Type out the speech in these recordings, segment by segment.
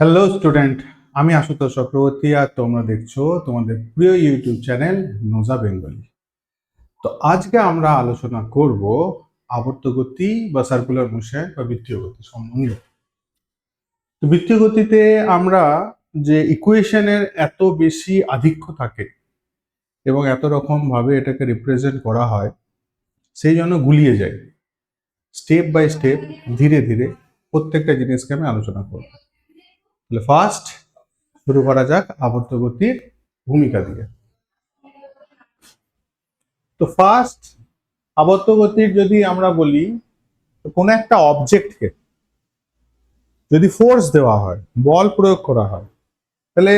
Hello student, আমি আশুতোষ চক্রবর্তী আর তোমরা দেখছো তোমাদের প্রিয় ইউটিউব চ্যানেল নোজা বেঙ্গলি। তো আজকে আমরা আলোচনা করব আবর্ত গতি বা সার্কুলার মোশন বা বৃত্তীয় গতি সম্বন্ধে। তো বৃত্তীয় গতিতে আমরা যে ইকুয়েশনের এত বেশি আধিক্য থাকে এবং এত রকম ভাবে এটাকে রিপ্রেজেন্ট করা হয়, সেই জন্য গুলিয়ে যায়। স্টেপ বাই স্টেপ ধীরে ধীরে প্রত্যেকটা জিনিসকে আমি আলোচনা করব। তাহলে ফার্স্ট শুরু করা যাক আবর্ত গতির ভূমিকা দিয়ে। তো ফার্স্ট আবর্ত গতির যদি আমরা বলি, কোনো একটা অবজেক্টকে যদি ফোর্স দেওয়া হয়, বল প্রয়োগ করা হয়, তাহলে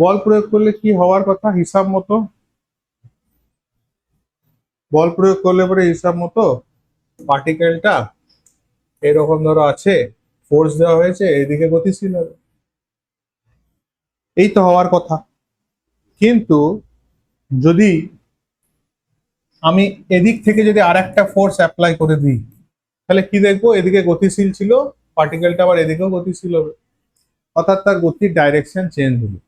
বল প্রয়োগ করলে কি হওয়ার কথা হিসাব মতো? বল প্রয়োগ করলে পরে হিসাব মতো পার্টিকেলটা এরকম ধরো আছে, ফোর্স দেওয়া হয়েছে, এইদিকে গতিশীল হবে, এই তো হওয়ার কথা। কিন্তু যদি আমি এদিক থেকে যদি আর একটা ফোর্স অ্যাপ্লাই করে দিই, তাহলে কি দেখবো? এদিকে গতিশীল ছিল, পার্টিকেলটা আবার এদিকেও গতিশীল হবে, অর্থাৎ তার গতির ডাইরেকশন চেঞ্জ হবে।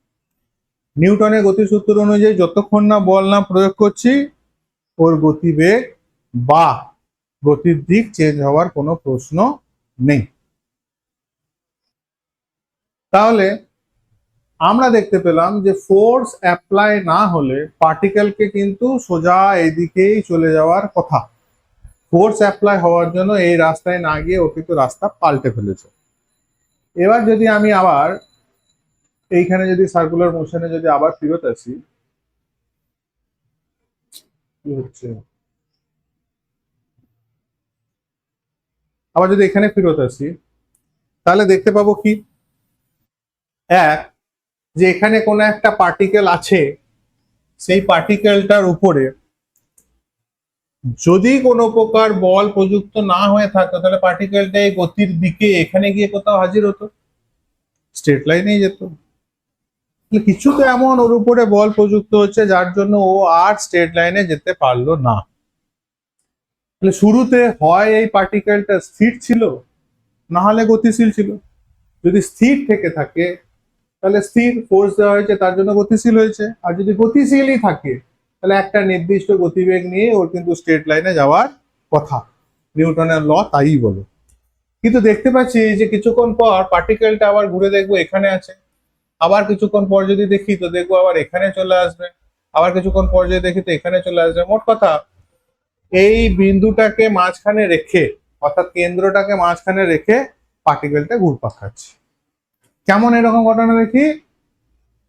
নিউটনের গতিসূত্র অনুযায়ী যতক্ষণ না বল না প্রয়োগ করছি, ওর গতিবেগ বা গতির দিক চেঞ্জ হওয়ার কোনো প্রশ্ন নেই। তাহলে আমরা দেখতে পেলাম যে ফোর্স অ্যাপ্লাই না হলে পার্টিকেলকে কিন্তু সোজা এদিকেই চলে যাওয়ার কথা। ফোর্স অ্যাপ্লাই হওয়ার জন্য এই রাস্তায় না গিয়ে ও কিন্তু রাস্তা পাল্টে ফেলেছে। এবার যদি আমি আবার এইখানে যদি সার্কুলার মোশনে যদি আবার ফেরত আসি, কি হচ্ছে, আবার যদি এখানে ফেরত আসি, তাহলে দেখতে পাবো কি, এক, যে এখানে কোনো একটা পার্টিকেল আছে, সেই পার্টিকেলটার উপরে যদি কোনো প্রকার বল প্রযুক্ত না হয়ে থাকতো, তাহলে পার্টিকেলটা এই গতির দিকে এখানে গিয়ে কোথাও হাজির হতো, স্ট্রেট লাইনেই যেত। কিছু তো এমন ওর উপরে বল প্রযুক্ত হচ্ছে যার জন্য ও আর স্ট্রেট লাইনে যেতে পারলো না। তাহলে শুরুতে হয় এই পার্টিকেলটা স্থির ছিল, না হলে গতিশীল ছিল। যদি স্থির থেকে থাকে তাহলে স্থির, ফোর্স দেওয়া হয়েছে তার জন্য গতিশীল হয়েছে। আর যদি গতিশীলই থাকে তাহলে একটা নির্দিষ্ট গতিবেগ নিয়ে ওর কিন্তু স্ট্রেট লাইনে যাওয়ার কথা। নিউটনের ল তাই বলে। কিন্তু দেখতে পাচ্ছি যে কিছুক্ষণ পর পার্টিকেলটা আবার ঘুরে দেখবো এখানে আছে, আবার কিছুক্ষণ পর যদি দেখি তো দেখবো আবার এখানে চলে আসবে, আবার কিছুক্ষণ পর যদি দেখি তো এখানে চলে আসবে। মোট কথা, এই বিন্দুটাকে মাঝখানে রেখে, অর্থাৎ কেন্দ্রটাকে মাঝখানে রেখে পার্টিকেলটা ঘুরপাক খাচ্ছে। কেমন এরকম ঘটনা দেখি,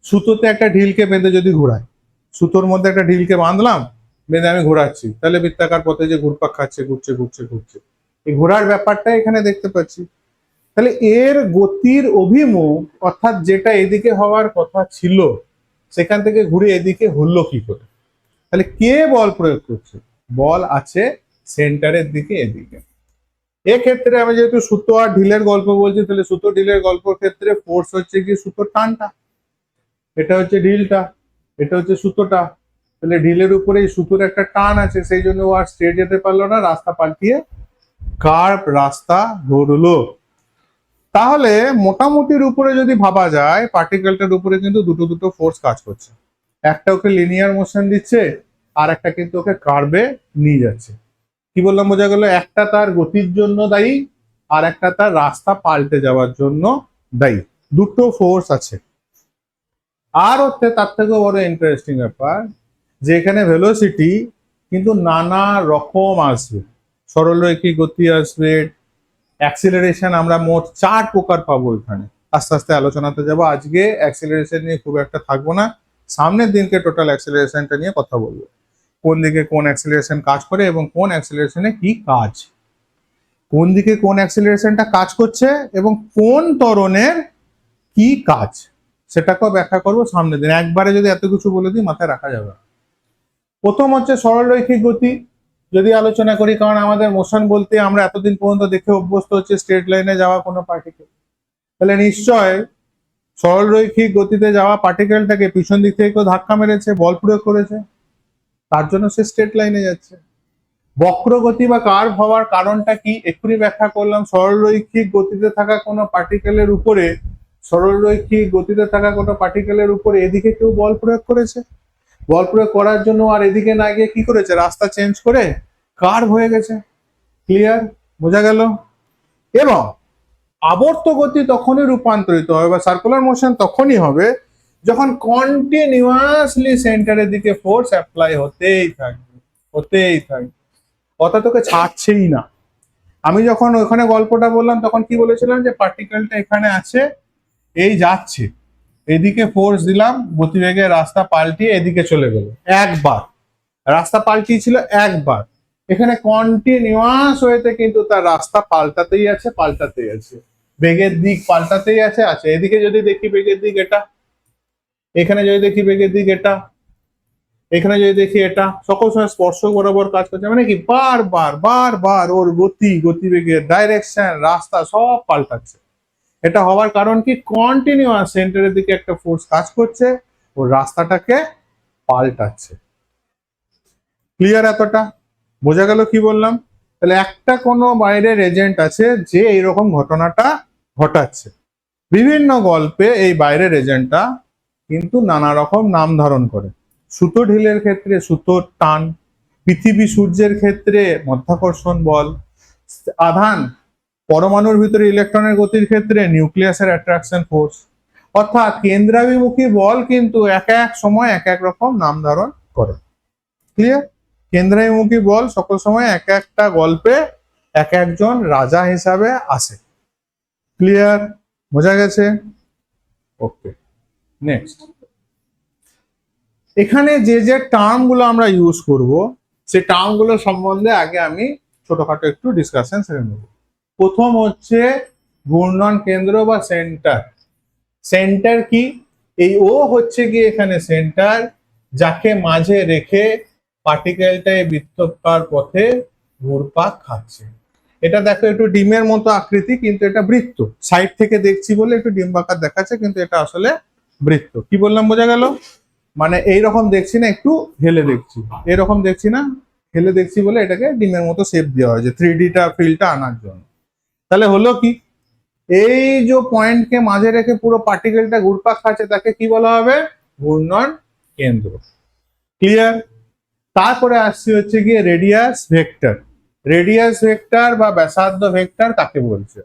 সুতোতে একটা ঢিলকে বেঁধে যদি ঘোরায়, সুতোর মধ্যে একটা ঢিলকে বাঁধলাম, বেঁধে আমি ঘোরাচ্ছি, তাহলে বৃত্তাকার পথে যে ঘুরপাক খাচ্ছে, ঘুরছে ঘুরছে ঘুরছে, এই ঘোরার ব্যাপারটা এখানে দেখতে পাচ্ছি। তাহলে এর গতির অভিমুখ, অর্থাৎ যেটা এদিকে হওয়ার কথা ছিল সেখান থেকে ঘুরে এদিকে হলো কি করে? তাহলে কে বল প্রয়োগ করছে? বল আছে সেন্টারের দিকে, এদিকে। এক্ষেত্রে আমি যেহেতু সুতো আর ঢিলের গল্প বলছি, তাহলে সুতো ঢিলের গল্প ক্ষেত্রে ফোর্স হচ্ছে কি সুতোর টানটা, এটা হচ্ছে ঢিলটা, এটা হচ্ছে সুতোটা। তাহলে ঢিলের উপরে সুতোর একটা টান আছে, সেই জন্য ও আর স্ট্রেট যেতে পারলো না, রাস্তা পাল্টিয়ে কার্ভ রাস্তা ধরলো। তাহলে মোটামুটির উপরে যদি ভাবা যায়, পার্টিকেলটার উপরে কিন্তু দুটো দুটো ফোর্স কাজ করছে। একটা ওকে লিনিয়ার মোশন দিচ্ছে, আর একটা কিন্তু ওকে কার্ভে নিয়ে যাচ্ছে। কি বললাম বোঝা গেল? একটা তার গতির জন্য দায়ী, আর একটা তার রাস্তা পাল্টে যাওয়ার জন্য দায়ী। দুটো ফোর্স আছে। আর হচ্ছে তার থেকেও বড় ইন্টারেস্টিং ব্যাপার, যে এখানে ভেলোসিটি কিন্তু নানা রকম আসবে। সরলরৈখিক গতি আসবে, অ্যাক্সিলারেশন আমরা মোট 4 প্রকার পাবো এখানে। আস্তে আস্তে আলোচনাতে যাব, আজকে অ্যাক্সিলারেশন নিয়ে খুব একটা থাকবো না, সামনের দিনকে টোটাল অ্যাক্সিলারেশনটা নিয়ে কথা বলবো। কোন দিকে কোন অ্যাক্সিলারেশন কাজ করে এবং কোন অ্যাক্সিলারেশনে কি কাজ, কোন দিকে কোন অ্যাক্সিলারেশনটা কাজ করছে এবং কোন ত্বরণের কি কাজ, সেটাকেও ব্যাখ্যা করবো সামনের দিন। একবারে যদি এত কিছু বলে দিই মাথায় রাখা যাবে না। প্রথম হচ্ছে সরলরৈখিক গতি যদি আলোচনা করি, কারণ আমাদের মোশন বলতে আমরা এতদিন পর্যন্ত দেখে অভ্যস্ত হচ্ছে স্ট্রেট লাইনে যাওয়া কোনো পার্টিকেল। তাহলে নিশ্চয় সরলরৈখিক গতিতে যাওয়া পার্টিকেলটাকে পিছন দিক থেকে কেউ ধাক্কা মেরেছে, বল প্রয়োগ করেছে, তার জন্য সে স্ট্রেট লাইনে যাচ্ছে। বক্রগতি বা কার্ভ হওয়ার কারণটা কি এক্ষুনি ব্যাখ্যা করলাম। সরলরৈখিক গতিতে থাকা কোনো পার্টিকেলের উপরে সরলরৈখিক গতিতে থাকা কোনো পার্টিকেলের উপর এদিকে কেউ বল প্রয়োগ করেছে, বল প্রয়োগ করার জন্য আর এদিকে না গিয়ে কি করেছে, রাস্তা চেঞ্জ করে কার্ভ হয়ে গেছে। ক্লিয়ার? বোঝা গেল? এবং আবর্ত গতি তখনই রূপান্তরিত হবে বা সার্কুলার মোশন তখনই হবে যখন কন্টিনিউয়াসলি সেন্টারের দিকে ফোর্স অ্যাপ্লাই হতেই থাকবে, হতেই থাকবে, অর্থাৎ তোকে ছাড়ছেই না। আমি যখন ওখানে গল্পটা বললাম তখন কি বলেছিলাম, যে পার্টিকেলটা এখানে আছে, এই যাচ্ছে, এদিকে ফোর্স দিলাম, গতিবেগের রাস্তা পাল্টিয়ে এদিকে চলে গেল, একবার রাস্তা পাল্টিয়েছিল, একবার। এখানে কন্টিনিউয়াস ওয়েতে কিন্তু তার রাস্তা পাল্টাতেই আছে, পাল্টাতেই আছে, বেগের দিক পাল্টাতেই আছে। এদিকে যদি দেখি বেগের দিক এটা, এখানে যদি দেখি বেগের দিক এটা, এখানে যদি দেখি এটা, সকল সময় স্পর্শক বরাবর কাজ করছে, মানে কি বারবার বারবার ওর গতিবেগের ডাইরেকশন, রাস্তা সব পাল্টাচ্ছে। এটা হওয়ার কারণ কি, কন্টিনিউয়াস সেন্টারের দিকে একটা ফোর্স কাজ করছে, ওর রাস্তাটাকে পাল্টাচ্ছে। ক্লিয়ার? এতটা বোঝা গেল কি বললাম? তাহলে একটা কোনো বাইরের এজেন্ট আছে যে এইরকম ঘটনাটা ঘটাচ্ছে। বিভিন্ন গল্পে এই বাইরের এজেন্টটা কিন্তু নানা রকম নাম ধারণ করে। সুতো ঢিলের ক্ষেত্রে সুতোর টান, পৃথিবী সূর্যের ক্ষেত্রে মাধ্যাকর্ষণ বল, আধান পরমাণুর ভিতরে ইলেকট্রনের গতির ক্ষেত্রে নিউক্লিয়াসের অ্যাট্রাকশন ফোর্স। অর্থাৎ কেন্দ্রাভিমুখী বল কিন্তু এক এক সময় এক এক রকম নাম ধারণ করে। ক্লিয়ার? কেন্দ্রাভিমুখী বল সকল সময় এক একটা গল্পে এক একজন রাজা হিসাবে আসে। ক্লিয়ার? বোঝা গেছে? ওকে, নেক্সট। এখানে যে যে টার্ম গুলো আমরা ইউজ করব, সেই টার্ম গুলো সম্বন্ধে আগে আমি ছোটখাটো একটু ডিসকাশন সেরে নেব। প্রথম হচ্ছে ঘূর্ণন কেন্দ্র বা সেন্টার। সেন্টার কি? এই ও হচ্ছে কি এখানে সেন্টার, যাকে মাঝে রেখে পার্টিকেলটা বৃত্তাকার পথে ঘুরপাক খাচ্ছে। এটা দেখো একটু ডিমের মতো আকৃতি, কিন্তু এটা বৃত্ত। সাইড থেকে দেখছি বলে একটু ডিম্বাকার দেখাচ্ছে, কিন্তু এটা আসলে বৃত্ত। কি বললাম বোঝা গেল? মানে এইরকম দেখছি না, একটু হেলে দেখছি, এরকম দেখছি না, হেলে দেখছি বলে এটাকে ডিমের মতো শেপ দেওয়া হয়েছে 3D ফিলটা আনার জন্য। তাহলে হলো কি, এই যে পয়েন্টকে মাঝে রেখে পুরো পার্টিকেলটা ঘুরপাক খাচ্ছে তাকে কি বলা হবে? ঘূর্ণন কেন্দ্র। ক্লিয়ার? তারপরে আসছে হচ্ছে গিয়ে রেডিয়াস ভেক্টর। রেডিয়াস ভেক্টর বা ব্যাসার্ধ ভেক্টর কাকে বলছে?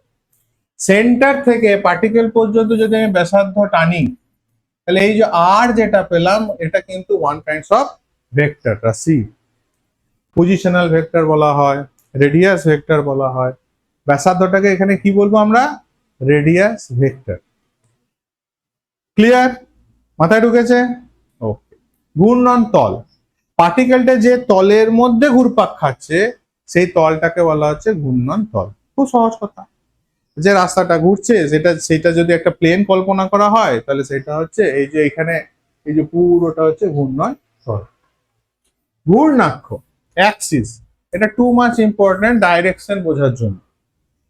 সেন্টার থেকে পার্টিকেল পর্যন্ত যদি আমি ব্যাসার্ধ টানি, তাহলে এই যে আর যেটা পেলাম এটা কিন্তু ওয়ান কাইন্ডস অফ ভেক্টর রাশি। পজিশনাল ভেক্টর বলা হয়, রেডিয়াস ভেক্টর বলা হয়। ব্যাসার্ধটাকে এখানে কি বলবো আমরা? Radius vector. ক্লিয়ার? মাথায় ঢুকেছে? ওকে। ঘূর্ণন তল, পার্টিকেলটা যে তলের মধ্যে ঘুরপাক খাচ্ছে সেই তলটাকে বলা হচ্ছে ঘূর্ণন তল। খুব সহজ কথা। যে রাস্তাটা ঘুরছে সেটা যদি একটা প্লেন কল্পনা করা হয়, তাহলে সেটা হচ্ছে এই যে এখানে এই যে পুরোটা হচ্ছে ঘূর্ণন তল। ঘূর্ণাক্ষ, অ্যাক্সিস, এটা টু মাচ ইম্পর্টেন্ট ডাইরেকশন বোঝার জন্য।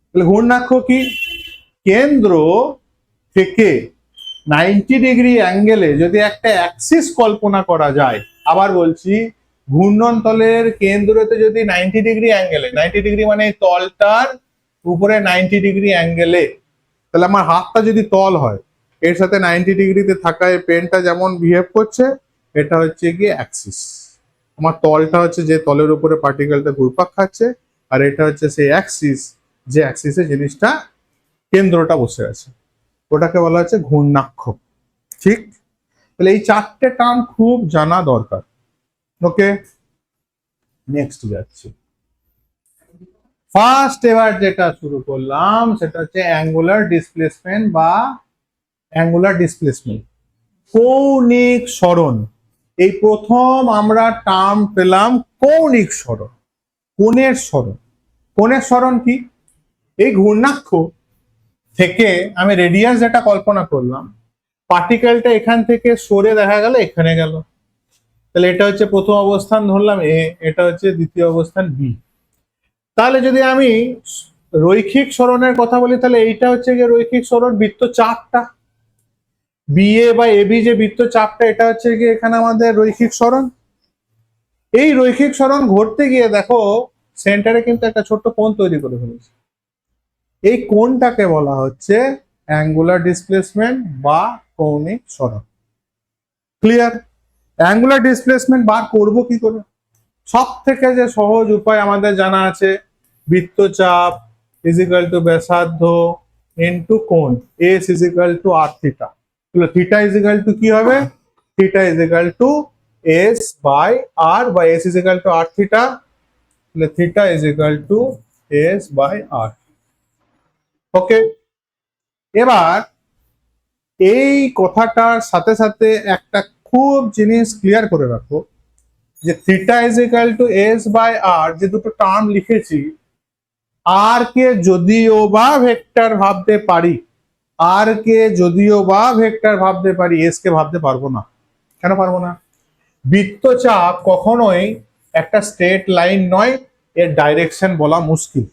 তাহলে ঘূর্ণাক্ষ কি? কেন্দ্র থেকে 90 ডিগ্রি অ্যাঙ্গেলে যদি একটা অ্যাক্সিস কল্পনা করা যায়, আবার বলছি, ঘূর্ণন তলের কেন্দ্রতে যদি 90 ডিগ্রি অ্যাঙ্গেলে, 90 ডিগ্রি মানে তলটার উপরে 90 ডিগ্রি অ্যাঙ্গেলে, তাহলে আমার হাতটা যদি তল হয়, এর সাথে 90 ডিগ্রিতে থাকা এই পেনটা যেমন বিহেভ করছে, এটা হচ্ছে গিয়ে অ্যাক্সিস। আমার তলটা হচ্ছে যে তলের উপরে পার্টিকেলটা ঘুরপাক খাচ্ছে, আর এটা হচ্ছে সেই অ্যাক্সিস, যে অ্যাক্সিসে জিনিসটা কেন্দ্রটা বসে আছে, ওটাকে বলা হচ্ছে ঘূর্ণাক্ষ। ঠিক? তাহলে এই চারটে টার্ম খুব জানা দরকার। ওকে, নেক্সট যাচ্ছি। ফার্স্ট এবার যেটা শুরু করলাম সেটা হচ্ছে অ্যাঙ্গুলার ডিসপ্লেসমেন্ট বা অ্যাঙ্গুলার ডিসপ্লেসমেন্ট, কৌণিক সরণ। এই প্রথম আমরা টার্ম পেলাম কৌণিক সরণ, কোণের সরণ। কোণের সরণ কি? এই ঘূর্ণাক্ষ থেকে আমি রেডিয়াস যেটা কল্পনা করলাম, পার্টিকেলটা এখান থেকে সরে দেখা গেল এখানে গেল, তাহলে এটা হচ্ছে প্রথম অবস্থান ধরলাম এ, এটা হচ্ছে দ্বিতীয় অবস্থান বি। তাহলে যদি আমি রৈখিক সরণের কথা বলি, তাহলে এইটা হচ্ছে গিয়ে রৈখিক সরণ, বৃত্ত চাপটা বিএ বা এবি যে বৃত্ত চাপটা, এটা হচ্ছে গিয়ে এখানে আমাদের রৈখিক সরণ। এই রৈখিক সরণ ঘটতে গিয়ে দেখো সেন্টারে কিন্তু একটা ছোট্ট কোণ তৈরি করে ফেলেছে। এই কোণটাকে বলা হচ্ছে অ্যাঙ্গুলার ডিসপ্লেসমেন্ট বা কৌণিক সরণ। ক্লিয়ার? অ্যাঙ্গুলার ডিসপ্লেসমেন্ট বার করব কি করে? সব থেকে যে সহজ উপায় আমাদের জানা আছে, বৃত্তচাপ ইজ ইকুয়াল টু ব্যাসার্ধ ইনটু কোণ, S is equal to R theta. তাহলে থিটা ইজ ইকুয়াল টু কি হবে? Theta is equal to S by R, বা S is equal to R theta. তাহলে theta is equal to S by R. Okay, এবার এই কথাটার সাথে সাথে একটা খুব জিনিস ক্লিয়ার করে রাখো, যে theta is equal to S by R, যে দুটো টার্ম লিখেছি, আর কে যদিও বা ভেক্টর ভাবতে পারি, আর কে যদিও বা ভেক্টর ভাবতে পারি, এস কে ভাবতে পারবো না। কেন পারবো না? বৃত্তচাপ কখনোই একটা স্ট্রেট লাইন নয়, এর ডাইরেকশন বলা মুশকিল।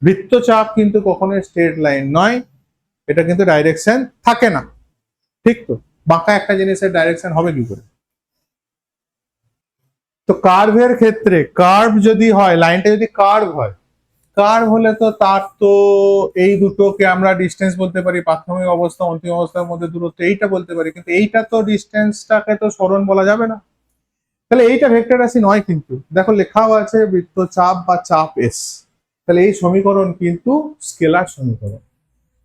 বৃত্তচাপ কিন্তু কখনোই স্ট্রেট লাইন নয়, এটা কিন্তু ডাইরেকশন থাকে না। ঠিক তো? বাঁকা একটা জিনিসের ডাইরেকশন হবে কি করে? তো কার্ভের ক্ষেত্রে, কার্ভ যদি হয়, লাইনটা যদি কার্ভ হয়, কার্ভ হলে তো তার তো এই দুটোকে আমরা ডিস্টেন্স বলতে পারি, প্রাথমিক অবস্থা অন্তিম অবস্থার মধ্যে দূরত্ব, এইটা বলতে পারি, কিন্তু এইটা তো ডিস্টেন্সটাকে তো সরণ বলা যাবে না। তাহলে এইটা ভেক্টর রাশি নয়, কিন্তু দেখো লেখাও আছে বৃত্তচাপ বা চাপ এস। তাহলে এই সমীকরণ কিন্তু স্কেলার সমীকরণ।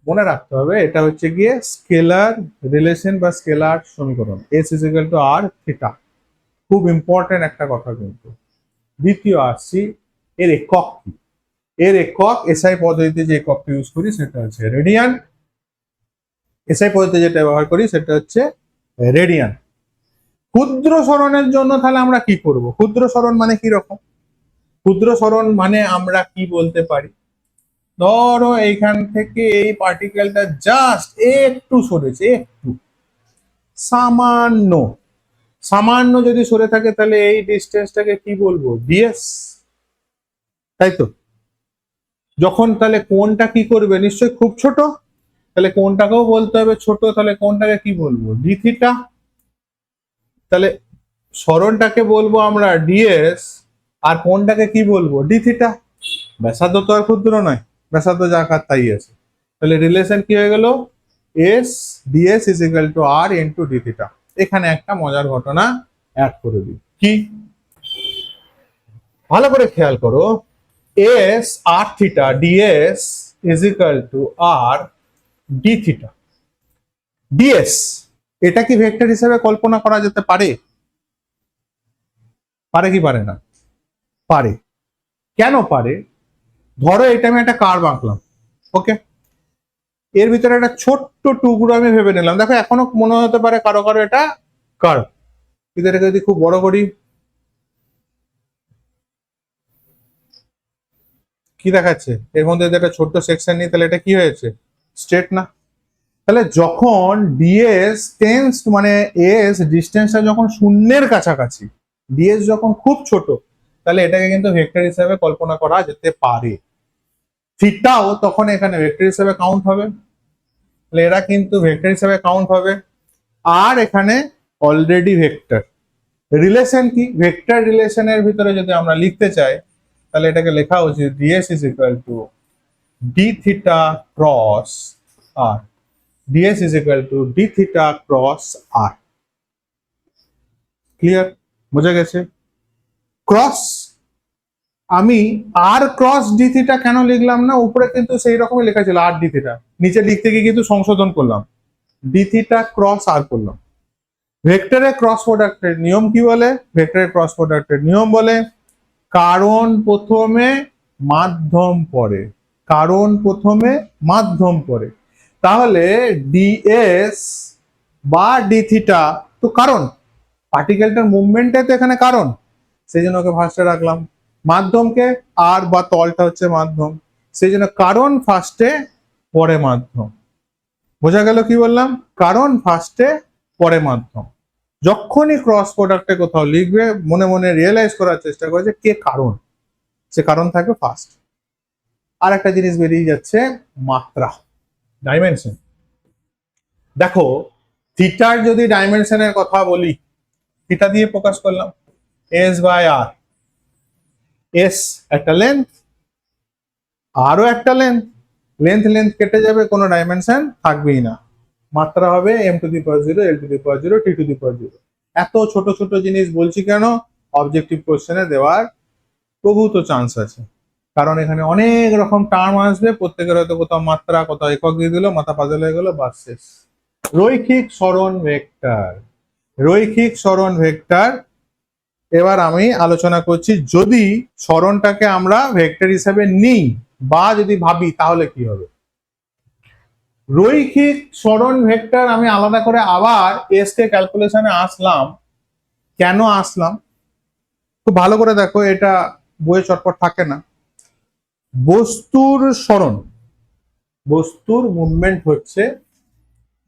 মনে রাখতে হবে এটা হচ্ছে গিয়ে স্কেলার রিলেশন বা স্কেলার সমীকরণ, S is equal to R theta. খুব ইম্পর্টেন্ট একটা কথা কিন্তু। দ্বিতীয় আসছি, এর একক কি? এর একক এসআই পদ্ধতিতে যে এককটা ইউজ করি সেটা হচ্ছে রেডিয়ান। এসআই পদ্ধতিতে যেটা ব্যবহার করি সেটা হচ্ছে রেডিয়ান। ক্ষুদ্র সরণের জন্য তাহলে আমরা কি করব? ক্ষুদ্র সরণ মানে কি রকম? ক্ষুদ্র সরণ মানে আমরা কি বলতে পারি, ধরো এইখান থেকে এই পার্টিকেলটা জাস্ট একটু সরেছে, একটু, সামান্য, সামান্য যদি সরে থাকে, তাহলে এই ডিস্টেন্সটাকে কি বলবো? ডিএস। তাই তো? যখন তাহলে কোণটা কি করবে? নিশ্চয়ই খুব ছোট, তাহলে কোণটাকেও বলতে হবে ছোট, তাহলে কোণটাকে কি বলবো? D theta. তাহলে সরণটাকে বলবো আমরা ডিএস, আর কোণটাকে কি বলবো? D theta. ব্যাসার্ধ তো আর ক্ষুদ্র নয়, ব্যাসার্ধ যা আকার তাই আছে। তাহলে রিলেশন কি হয়ে গেল? S DS is equal to R into D theta. এখানে একটা মজার ঘটনা অ্যাড করে দিই, কি? ভালো করে খেয়াল করো, S R theta DS is equal to R D theta. DS এটা কি ভেক্টর হিসেবে কল্পনা করা যেতে পারে? পারে কি পারে না? পারে। কেন পারে? ধরো এটা আমি একটা কার্ভ আঁকলাম, ওকে, এর ভিতরে একটা ছোট্ট টুকরো আমি ভেবে নিলাম, দেখো এখনো মনে হতে পারে কারো কারো এটা কার্ভ, কিন্তু এটাকে যদি খুব বড় করি, কি দেখাচ্ছে? এর মধ্যে যদি একটা ছোট্ট সেকশন নিই, তাহলে এটা কি হয়েছে? স্ট্রেট না? তাহলে যখন ডিএস টেন্স, মানে এস ডিস্টেন্সটা যখন শূন্যের কাছাকাছি, ডিএস যখন খুব ছোট, তাহলে এটাকে কিন্তু ভেক্টর হিসেবে কল্পনা করা যেতে পারে। থিটাও তখন এখানে ভেক্টর হিসেবে কাউন্ট হবে, তাহলে এরা কিন্তু ভেক্টর হিসেবে কাউন্ট হবে। আর এখানে অলরেডি ভেক্টর রিলেশন কি? ভেক্টর রিলেশনের ভিতরে যদি আমরা লিখতে চাই, তাহলে এটাকে লেখা উচিত DS is equal to D theta cross R. DS is equal to D theta cross R. Clear? বোঝা গেছে? ক্রস, আমি আর ক্রস ডি থিটা কেন লিখলাম না? উপরে কিন্তু সেই রকমই লেখা ছিল আর ডি থিটা, নিচে লিখতে গিয়ে কিন্তু সংশোধন করলাম, ডি থিটা ক্রস আর করলাম। ভেক্টরের ক্রস প্রোডাক্টের নিয়ম কি বলে? ভেক্টরের ক্রস প্রোডাক্টের নিয়ম বলে কারণ প্রথমে মাধ্যম পরে, কারণ প্রথমে মাধ্যম পরে। তাহলে ডিএস বা ডি থিটা তো কারণ, পার্টিকেলটার মুভমেন্টে তো এখানে কারণ, সেই জন্য ওকে ফার্স্টে রাখলাম। মাধ্যমকে, আর বা তলটা হচ্ছে মাধ্যম, সেই জন্য কারণ ফার্স্টে পরে মাধ্যম। বোঝা গেল কি বললাম? কারণ ফার্স্টে পরে মাধ্যম। যখনই ক্রস প্রোডাক্টে কোথাও লিখবে, মনে মনে রিয়েলাইজ করার চেষ্টা করে যে কে কারণ, সে কারণ থাকবে ফার্স্ট। আর একটা জিনিস বেরিয়ে যাচ্ছে, মাত্রা, ডাইমেনশন। দেখো থিটার যদি ডাইমেনশনের কথা বলি, থিটা দিয়ে প্রকাশ করলাম, এস বাই আর। এস একটা লেন্থ, আরও একটা লেন্থ, লেন্থ লেন্থ কেটে যাবে, কোনো ডাইমেনশন থাকবেই না, মাত্রা হবে m⁴0 l⁴0 t⁴0। এত ছোট ছোট জিনিস বলছি কেন, অবজেক্টিভ কোশ্চেনে দেওয়ার প্রভূত চান্স আছে, কারণ এখানে অনেক রকম টার্ম আসবে, প্রত্যেকের হয়তো কোথাও মাত্রা কোথাও একক দিয়ে দিল, মাথা পাজল হয়ে গেল, বাস শেষ। রৈখিক সরণ ভেক্টর, রৈখিক সরণ ভেক্টর। এবার আমি আলোচনা করছি, যদি সরণটাকে আমরা ভেক্টর হিসেবে নিই বা যদি ভাবি তাহলে কি হবে। রৈখিক সরণ ভেক্টর আমি আলাদা করে আবার এস কে ক্যালকুলেশনে আসলাম। কেন আসলাম খুব ভালো করে দেখো, এটা বইয়ে চটপট থাকে না। বস্তুর সরণ, বস্তুর মুভমেন্ট হচ্ছে,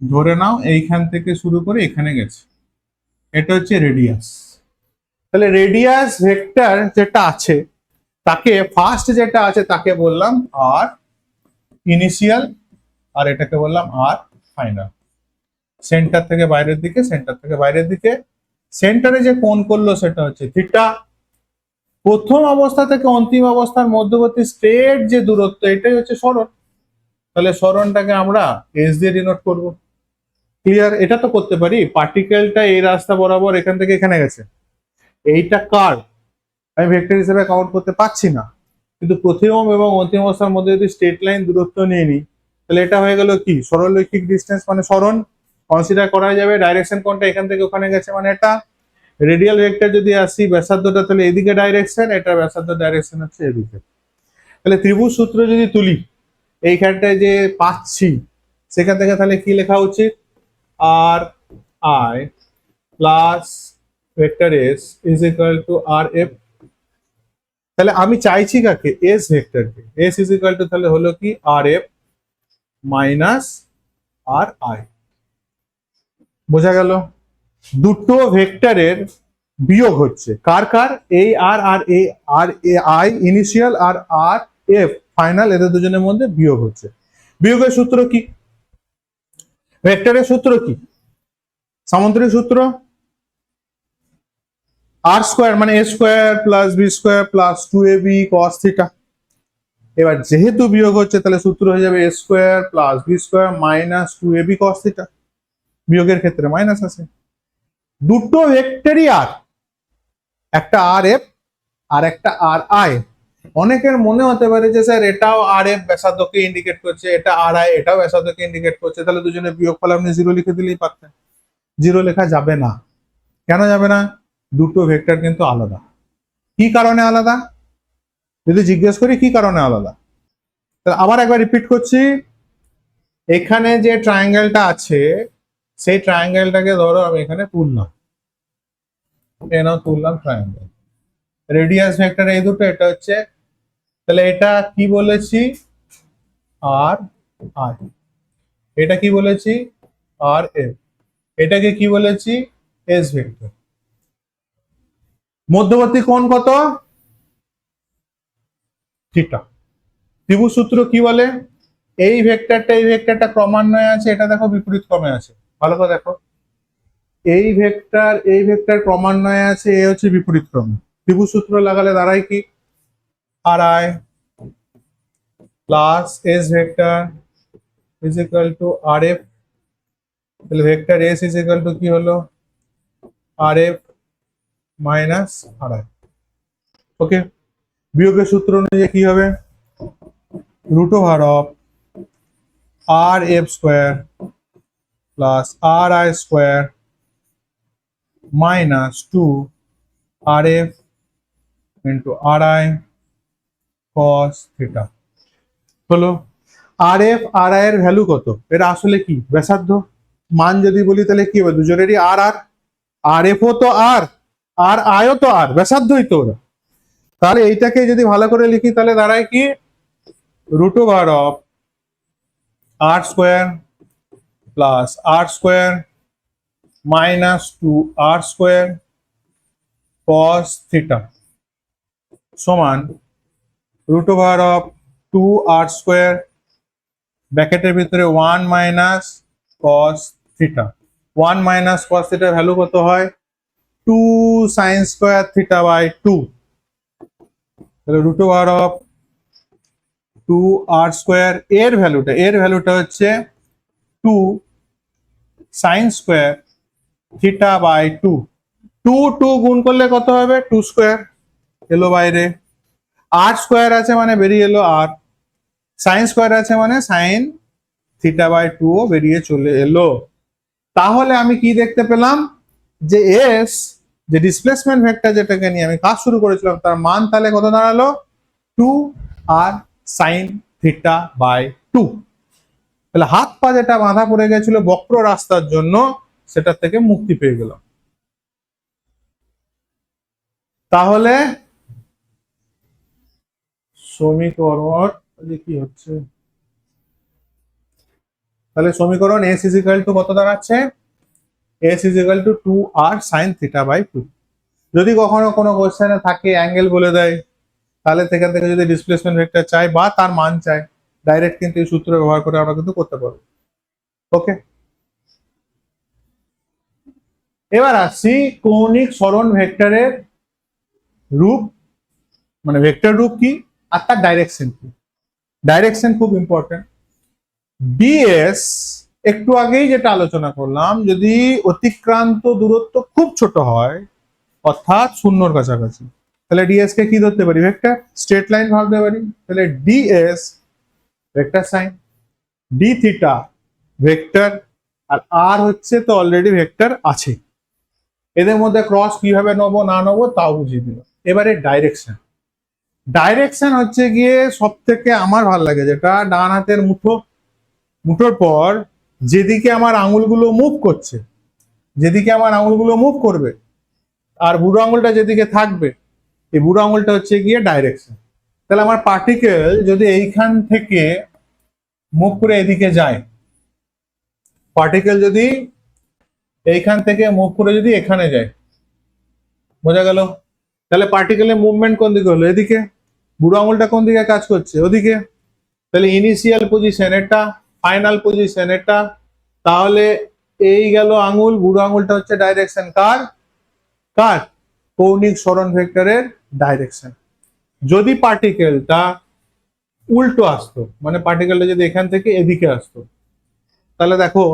ধরে নাও এইখান থেকে শুরু করে এখানে গেছে, এটা হচ্ছে রেডিয়াস। তাহলে রেডিয়াস ভেক্টর যেটা আছে তাকে ফার্স্ট যেটা আছে তাকে বললাম আর ইনিশিয়াল, আর এটাকে বললাম আর ফাইনাল। সেন্টার থেকে বাইরের দিকে, সেন্টার থেকে বাইরের দিকে, সেন্টারে যে কোণ করলো সেটা হচ্ছে থিটা। প্রথম অবস্থা থেকে অন্তিম অবস্থার মধ্যবর্তী স্ট্রেট যে দূরত্ব, এটাই হচ্ছে সরণ। তাহলে সরণটাকে আমরা এস দিয়ে ডিনোট করব। ক্লিয়ার? এটা তো করতে পারি, পার্টিকেলটা এই রাস্তা বরাবর এখান থেকে এখানে গেছে, এইটা কার আমি ভেক্টর হিসেবে কাউন্ট করতে পারছি না, কিন্তু প্রথম এবং অন্তিম অবস্থার মধ্যে যদি স্ট্রেট লাইন দূরত্ব নিয়ে নিই, তাহলে এটা হয়ে গেল কি সরলরৈখিক ডিস্টেন্স, মানে সরণ কনসিডার করা যাবে। ডাইরেকশন কোনটা এখান থেকে ওখানে গেছে, মানে এটা। রেডিয়াল ভেক্টর যদি আসি ব্যাসার্ধটা, তাহলে এদিকে ডাইরেকশন, এটা ব্যাসার্ধ ডাইরেকশন হচ্ছে এদিকে। তাহলে ত্রিভুজ সূত্র যদি তুলি এইখানটায় যে পাচ্ছি, সেখান থেকে তাহলে কি লেখা উচিত, R I plus vector S is equal to R F. তাহলে আমি চাইছি কাকে, এস ভেক্টরকে। এস ইজ ইকুয়াল টু তাহলে হলো কি R F minus R I. বোঝা গেল? দুটো ভেক্টরের বিয়োগ হচ্ছে, কার কার, এই R R A, R A I initial আর আর এফ ফাইনাল, এদের দুজনের মধ্যে বিয়োগ হচ্ছে। বিয়োগের সূত্র কি, ভেক্টরের সূত্র কি, সামান্তরিক সূত্র আর স্কোয়ার মানে A square plus B square plus 2ab cos theta. এবার যেহেতু বিয়োগ হচ্ছে তাহলে সূত্র হয়ে যাবে A square plus B square minus 2ab cos theta. বিয়োগের ক্ষেত্রে মাইনাস আছে। দুটো ভেক্টরই আর, একটা আর এফ আর একটা আর আই। অনেকের মনে হতে পারে যে স্যার এটাও আর এফ ব্যাসার্ধকে ইন্ডিকেট করছে, এটা আর আই এটাও ব্যাসার্ধকে ইন্ডিকেট করছে, তাহলে দুজনের বিয়োগফল আপনি জিরো লিখে দিলেই পারতেন। জিরো লেখা যাবে না। কেন যাবে না? দুটো ভেক্টর কিন্তু আলাদা। কি কারণে আলাদা যদি জিজ্ঞেস করি, কি কারণে আলাদা, তাহলে আবার একবার রিপিট করছি। এখানে যে ট্রায়াঙ্গেলটা আছে, সেই ট্রায়াঙ্গেলটাকে ধরো আমি এখানে তুললাম, তুললাম ট্রায়াঙ্গেল, রেডিয়াস ভেক্টর এই দুটো, এটা হচ্ছে, তাহলে এটা কি বলেছি, আর আই, এটা কি বলেছি আর এফ, এটাকে কি বলেছি এস ভেক্টর। মধ্যবর্তী কোণ কত, থিটা। ত্রিভুজ সূত্র কি বলে, এই ভেক্টরটা ক্রমান্বয়ে আছে, এটা দেখো বিপরীত ক্রমে আছে, ভালো করে দেখো, এই ভেক্টর ক্রমান্বয়ে আছে, এ হচ্ছে বিপরীত ক্রমে। ত্রিভুজ সূত্র লাগালে দাঁড়ায় কি, R I plus S vector is equal to R F. তাহলে vector S is equal to কি হলো, R F minus R I. Okay, বিয়োগের সূত্র অনুযায়ী কি হবে, root over of R F square plus R I square minus 2 R F into R I cos theta. হলো R F R I এর value কত, এটা আসলে কি ব্যাসার্ধ। মান যদি বলি তাহলে কি হবে, দুজনেরই আর আর, আর এফ ও তো আর আইও তো আর, ব্যাসার্ধই তো ওরা। তাহলে এইটাকে যদি ভালো করে লিখি তাহলে দাঁড়ায় কি, root over of R square plus R square minus 2 R square cos theta সমান root over of 2 R square ব্র্যাকেটের ভিতরে 1 minus cos theta. 1 minus cos থিটার ভ্যালু কত হয়, 2 sin স্কোয়ার থিটা বাই 2। তাহলে root over of two R square, এর ভ্যালুটা হচ্ছে two sine square theta by two. Two two গুণ করলে কত হবে? টু স্কোয়ার, এলো বাইরে। আর স্কোয়ার আছে মানে বেরিয়ে এলো আর, সাইন স্কোয়ার আছে মানে সাইন থিটা বাই টু ও বেরিয়ে চলে এলো। তাহলে আমি কি দেখতে পেলাম? যে এস, যে ডিসপ্লেসমেন্ট ভেক্টর যেটাকে নিয়ে আমি কাজ শুরু করেছিলাম, তার মান তাহলে কত দাঁড়ালো? Two R sine theta by two. তাহলে হাত পা যেটা বাঁধা পড়ে গেছিল বক্র রাস্তার জন্য, সেটা থেকে মুক্তি পেয়ে গেলাম। তাহলে সমীকরণ কি হচ্ছে, তাহলে সমীকরণ এস ইজ ইকুয়াল টু কত দাঁড়াচ্ছে? S is equal to two R sine theta by two. যদি কখনো কোনো কোশ্চেনে থাকে অ্যাঙ্গেল বলে দেয়, তাহলে সেখান থেকে যদি ডিসপ্লেসমেন্ট ভেক্টর চাই বা তার মান চাই, ডাইরেক্ট কিন্তু এই সূত্র ব্যবহার করে আমরা কিন্তু করতে পারবো। ওকে, এবার আসছি কৌণিক সরণ ভেক্টরের রূপ, মানে ভেক্টর রূপ কি আর তার ডাইরেকশন কি। ডাইরেকশন খুব ইম্পর্টেন্ট। ডিএস একটু আগেই যেটা আলোচনা করলাম, যদি অতিক্রান্ত দূরত্ব খুব ছোট হয়, অর্থাৎ শূন্যর কাছাকাছি, তাহলে ডিএস কে কি ধরতে পারি? ভেক্টর, স্ট্রেট লাইন ভাবতে পারি। তাহলে DS vector sine, D theta vector, আর আর হচ্ছে তো অলরেডি ভেক্টর আছে। এদের মধ্যে ক্রস কিভাবে নেবো না নেবো তাও বুঝিয়ে দিল। এবারে ডাইরেকশন। ডাইরেকশন হচ্ছে গিয়ে সব থেকে আমার ভালো লাগে যেটা, ডান হাতের মুঠোর পর যেদিকে আমার আঙুলগুলো মুভ করছে, যেদিকে আমার আঙুলগুলো মুভ করবে আর বুড়ো আঙুলটা যেদিকে থাকবে, এই বুড়ো আঙুলটা হচ্ছে গিয়ে ডাইরেকশন। তাহলে আমার পার্টিকেল যদি এইখান থেকে মুভ করে এদিকে যায়, পার্টিকেল যদি এইখান থেকে মুভ করে যদি এখানে যায়, বোঝা গেল? তাহলে পার্টিকেলের মুভমেন্ট কোন দিকে হলো? এদিকে। বুড়ো আঙুলটা কোন দিকে কাজ করছে? ওদিকে। তাহলে ইনিশিয়াল পজিশন এটা, ফাইনাল পজিশন এটা। তাহলে এই গেল আঙুল, বুড়ো আঙুলটা হচ্ছে ডাইরেকশন কার? কার? কৌণিক সরণ ভেক্টরের ডাইরেকশন। যদি পার্টিকেলটা উল্টো আসতো, মানে পার্টিকেলটা যদি এখান থেকে এদিকে আসতো, তাহলে দেখো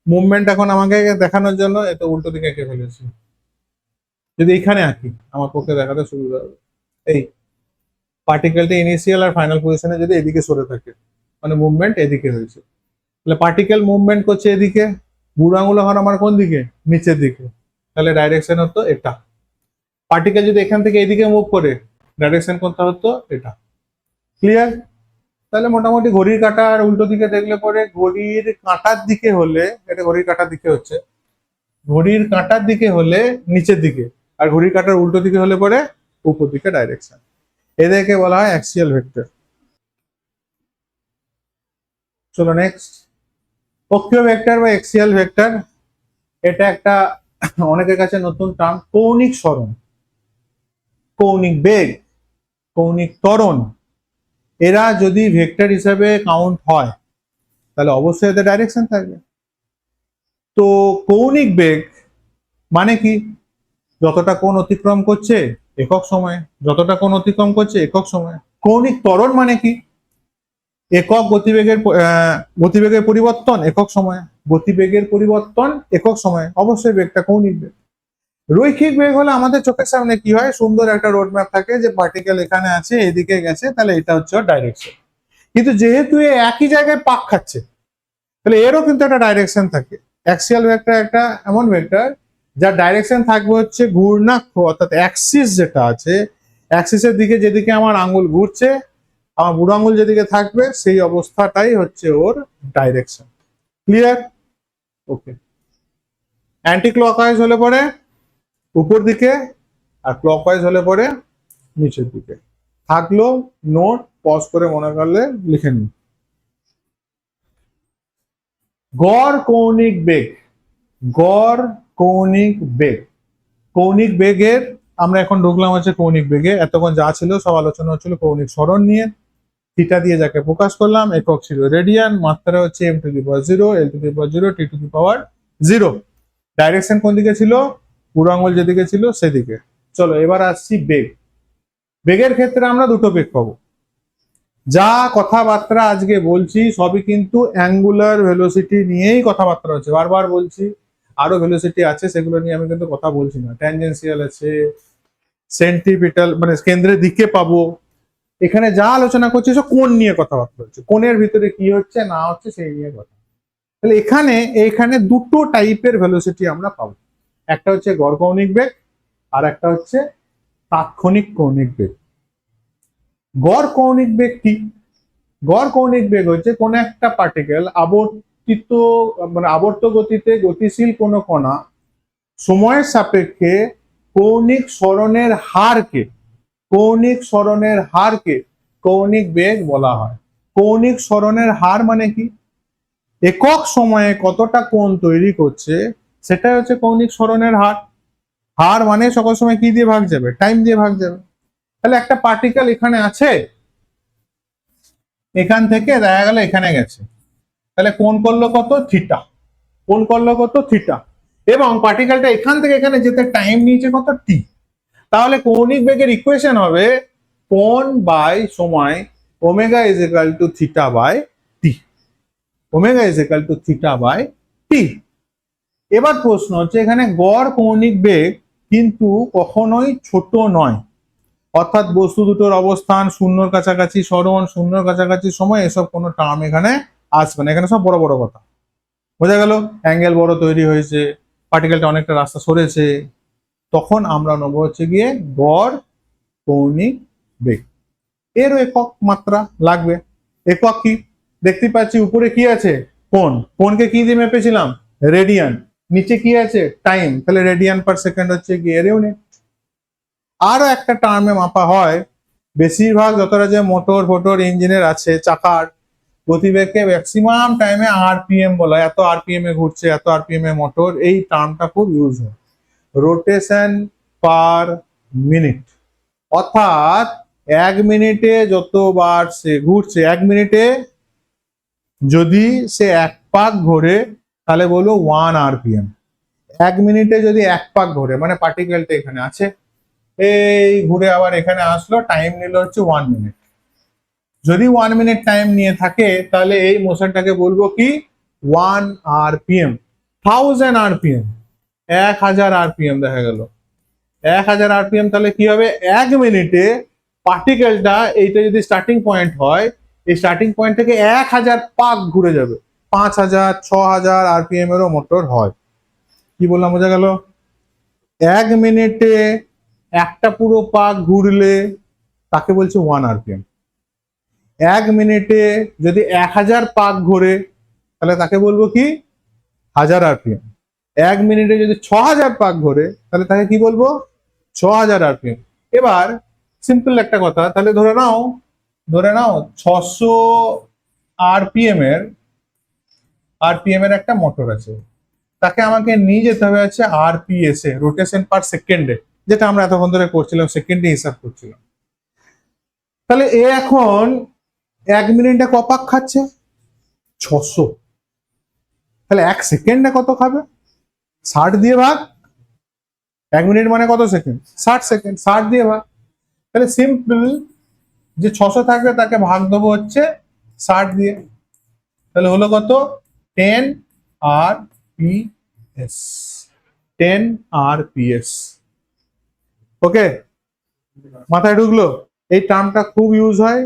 মুভমেন্ট এখন আমাকে দেখানোর জন্য এটা উল্টো দিকে এঁকে ফেলেছি। যদি এখানে আঁকি আমার পক্ষে দেখাতে সুবিধা হবে। এই পার্টিকেলটা ইনিশিয়াল আর ফাইনাল পজিশনে যদি এদিকে সরে থাকে, মানে মুভমেন্ট এদিকে হয়েছে, তাহলে পার্টিকেল মুভমেন্ট করছে এদিকে, বুড়ো আঙুল এখন আমার কোন দিকে? নিচের দিকে। তাহলে ডাইরেকশন হতো এটা। পার্টিকেল যদি এখান থেকে এদিকে মুভ করে, ডাইরেকশন কোনটা হতো? এটা। ক্লিয়ার? তাহলে মোটামুটি ঘড়ির কাঁটা আর উল্টো দিকে দেখলে পরে, ঘড়ির কাঁটার দিকে হলে, এটা ঘড়ির কাঁটার দিকে হচ্ছে, ঘড়ির কাঁটার দিকে হলে নিচের দিকে, আর ঘড়ির কাঁটার উল্টো দিকে হলে পরে উপর দিকে ডাইরেকশন। এদেরকে বলা হয় অ্যাক্সিয়াল ভেক্টর। চলো নেক্সট, অক্ষীয় ভেক্টর বা অ্যাক্সিয়াল ভেক্টর। এটা একটা অনেকের কাছে নতুন টার্ম। কৌণিক সরণ, কৌণিক বেগ, কৌণিক ত্বরণ, এরা যদি ভেক্টর হিসাবে কাউন্ট হয়, তাহলে অবশ্যই এদের ডাইরেকশন থাকবে। তো কৌণিক বেগ মানে কি? যতটা কোণ অতিক্রম করছে একক সময়ে, যতটা কোণ অতিক্রম করছে একক সময়ে। কৌণিক ত্বরণ মানে কি? একক গতিবেগের পরিবর্তন একক সময়ে, গতিবেগের পরিবর্তন একক সময়ে, অবশ্যই বেগটা কৌণিক বেগ। রৈখিক বেগ হলে আমাদের চোখের সামনে কি হয়? সুন্দর একটা রোড ম্যাপ থাকে যে পার্টিকেল এখানে আছে, এদিকে গেছে, তাহলে এটা হচ্ছে ডাইরেকশন। কিন্তু যেহেতু একই জায়গায় পাক খাচ্ছে, তাহলে এরও কিন্তু একটা ডাইরেকশন থাকে। অ্যাক্সিয়াল ভেক্টর একটা এমন ভেক্টর যার ডাইরেকশন থাকবে হচ্ছে ঘূর্ণাক্ষ, অর্থাৎ অ্যাক্সিস যেটা আছে, অ্যাক্সিসের দিকে যেদিকে আমার আঙ্গুল ঘুরছে, আমার বুড়ো আঙ্গুল যেদিকে থাকবে, সেই অবস্থাটাই হচ্ছে ওর ডাইরেকশন। ক্লিয়ার? ওকে। অ্যান্টি ক্লকওয়াইজ হলে পরে উপর দিকে, আর ক্লকওয়াইজ হলে পরে নিচের দিকে। থাকলো নোট, পজ করে মনে করলে লিখে নিন। গড় কৌণিক বেগ, গড় কৌণিক বেগ, কৌণিক বেগের আমরা এখন ঢুকলাম হচ্ছে কৌণিক বেগে। এতক্ষণ যা ছিল সব আলোচনা হচ্ছিল কৌণিক সরণ নিয়ে। থিটা দিয়ে যাকে প্রকাশ করলাম, একক ছিল রেডিয়ান, মাত্রা হচ্ছে m two the power 0, l two the power 0, t two the power 0। Direction কোন দিকে ছিল? বুড়ো আঙুল যেদিকে ছিল সেদিকে। চলো এবার আসছি বেগ। বেগের ক্ষেত্রে আমরা দুটো বেগ পাবো। যা কথাবার্তা আজকে বলছি সবই কিন্তু অ্যাঙ্গুলার ভেলোসিটি নিয়েই কথাবার্তা হচ্ছে, বারবার বলছি। আরো ভেলোসিটি আছে, সেগুলো নিয়ে আমি কিন্তু কথা বলছি না। ট্যানজেন্সিয়াল আছে, সেন্টিপিটাল মানে কেন্দ্রের দিকে পাবো। এখানে যা আলোচনা করছি সব কোণ নিয়ে কথাবার্তা হচ্ছে, কোণের ভিতরে কি হচ্ছে না হচ্ছে সেই নিয়ে কথা। তাহলে এখানে এখানে দুটো টাইপের ভেলোসিটি আমরা পাবো, একটা হচ্ছে গড় কৌণিক বেগ আর একটা হচ্ছে তাৎক্ষণিক কৌণিক বেগ। গড় কৌণিক বেগ কি? গড় কৌণিক বেগ হচ্ছে কোন একটা পার্টিকেল আবর্তিত মানে আবর্ত গতিতে গতিশীল কোন কণা সময়ের সাপেক্ষে কৌণিক সরণের হারকে কৌণিক বেগ বলা হয়। কৌণিক সরণের হার মানে কি? একক সময়ে কতটা কোণ তৈরি করছে সেটা হচ্ছে কৌণিক সরণের হার। হার মানে সকল সময় কি দিয়ে ভাগ যাবে? টাইম দিয়ে ভাগ যাবে। তাহলে একটা পার্টিকেল এখানে আছে, এখান থেকে দেখা গেল এখানে গেছে, তাহলে কোণ করলো কত? থিটা। কোণ করলো কত? থিটা। এবং পার্টিকেলটা এখান থেকে এখানে যেতে টাইম নিয়েছে কত? টি। তাহলে কৌণিক বেগের ইকুয়েশন হবে কোণ বাই সময়, omega is equal to theta by T. Omega is equal to theta by T. এবার প্রশ্ন হচ্ছে এখানে গড় কৌণিক বেগ কিন্তু কখনোই ছোট নয়, অর্থাৎ বস্তু দুটোর অবস্থান, শূন্যর কাছাকাছি সরণ, শূন্যর কাছাকাছি সময়, এসব কোনো টার্ম এখানে আসবে না। এখানে সব বড় বড় কথা। বোঝা গেল? অ্যাঙ্গেল বড় তৈরি হয়েছে, পার্টিকেলটা অনেকটা রাস্তা সরেছে, তখন আমরা নেব হচ্ছে গিয়ে গড় কৌণিক বেগ। এর একক মাত্রা লাগবে। একক কি? দেখতে পাচ্ছি উপরে কি আছে? কোণ। কোণকে কি দিয়ে মেপেছিলাম? রেডিয়ান। নিচে কি আছে? টাইম। তাহলে রেডিয়ান পার সেকেন্ড হচ্ছে কি এর ইউনিট। আরো একটা টার্মে মাপা হয়, বেশিরভাগ যতটা যে মোটর ফোটর ইঞ্জিনের আছে চাকার গতিবেগকে ম্যাক্সিমাম টাইমে আরপিএম বলা হয়। এত আরপিএম এ ঘুরছে, এত আরপিএম এ মোটর, এই টার্মটা খুব ইউজ হয়। রোটেশন পার মিনিট, অর্থাৎ 1 মিনিটে যতবার সে ঘুরছে, 1 মিনিটে যদি সে 1 পাক ঘোরে তাহলে বলবো 1 আরপিএম। 1 মিনিটে যদি 1 পাক ঘোরে মানে পার্টিকেলটা এখানে আছে, এই ঘুরে আবার এখানে আসলো, টাইম নিল হচ্ছে 1 মিনিট। যদি 1 মিনিট টাইম নিয়ে থাকে তাহলে এই মোশনটাকে বলবো কি? 1 আরপিএম। 1000 আরপিএম, 1000 আরপিএম দেখা গেল। 1000 আরপিএম তাহলে কি হবে? 1 মিনিটে পার্টিকেলটা, এইটা যদি স্টার্টিং পয়েন্ট হয়, এই স্টার্টিং পয়েন্ট থেকে 1000 পাক ঘুরে যাবে। 5000 6000 আরপিএম এরও মোটর হয়। কি বললাম? বোঝা গেল? 1 মিনিটে একটা পুরো পাক ঘুরলে তাকে বলছে 1 আরপিএম। 1 মিনিটে যদি 1000 পাক ঘোরে তাহলে তাকে বলবো কি? 1000 আরপিএম। 1 মিনিটে যদি 6000 পাক ঘোরে তাহলে তাকে কি বলবো? 6000 আরপিএম। এবার সিম্পল একটা কথা, তাহলে ধরে নাও 600 আরপিএম এর একটা মোটর আছে, তাকে আমাকে নিয়ে যেতে হবে হচ্ছে আরপিএস এ, রোটেশন পার সেকেন্ডে, যেটা আমরা এতক্ষণ ধরে করছিলাম, সেকেন্ডে হিসাব করছিলাম। তাহলে এ এখন 1 মিনিটে কপাক খাচ্ছে? 600। তাহলে 1 সেকেন্ডে কত খাবে? 60 দিয়ে ভাগ। 1 মিনিট মানে কত সেকেন্ড? 60 সেকেন্ড। 60 দিয়ে ভাগ। তাহলে সিম্পল, যে 600 থাকবে তাকে ভাগ দেবো হচ্ছে 60 দিয়ে। তাহলে হলো কত? 10 আরপিএস। 10 আরপিএস। ওকে, মাথায় ঢুকলো? এই টার্মটা খুব ইউজ হয়,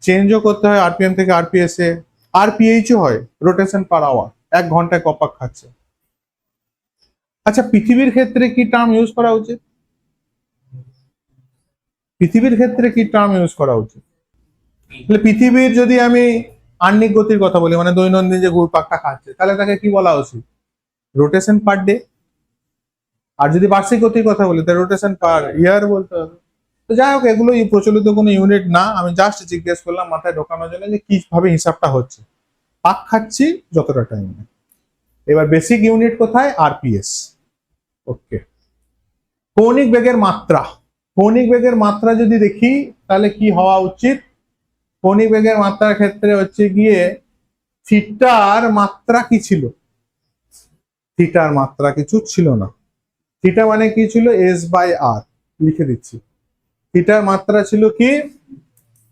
চেঞ্জও করতে হয় আরপিএম থেকে আরপিএস এ। আরপিএইচও হয়, রোটেশন পার আওয়ার। 1 ঘন্টায় কপাক খাচ্ছে। আচ্ছা, পৃথিবীর ক্ষেত্রে কি টার্ম ইউজ করা উচিত? পৃথিবীর ক্ষেত্রে কি টার্ম ইউজ করা উচিত? তাহলে পৃথিবীর যদি আমি আহ্নিক গতির কথা বলি, মানে দৈনন্দিন যে ঘুরপাকটা খাচ্ছে, তাহলে তাকে কি বলা উচিত? Rotation per day. আর যদি বার্ষিক গতির কথা বলি তাহলে রোটেশন পার ইয়ার বলতে হবে। তো যাই হোক, এগুলো প্রচলিত কোনো ইউনিট না, আমি জাস্ট জিজ্ঞেস করলাম মাথায় ঢোকানোর জন্য যে কিভাবে হিসাবটা হচ্ছে। পাক খাচ্ছি যতটা টাইম। এবার বেসিক ইউনিট কোথায়? আরপিএস। ওকে। কৌণিক বেগের মাত্রা। কৌণিক বেগের মাত্রা যদি দেখি তাহলে কি হওয়া উচিত? কৌণিক বেগের মাত্রার ক্ষেত্রে হচ্ছে গিয়ে থিটার মাত্রা কি ছিল? থিটার মাত্রা কিছু ছিল না। থিটা মানে কি ছিল? এস বাই আর। লিখে দিচ্ছি। থিটার মাত্রা ছিল কি?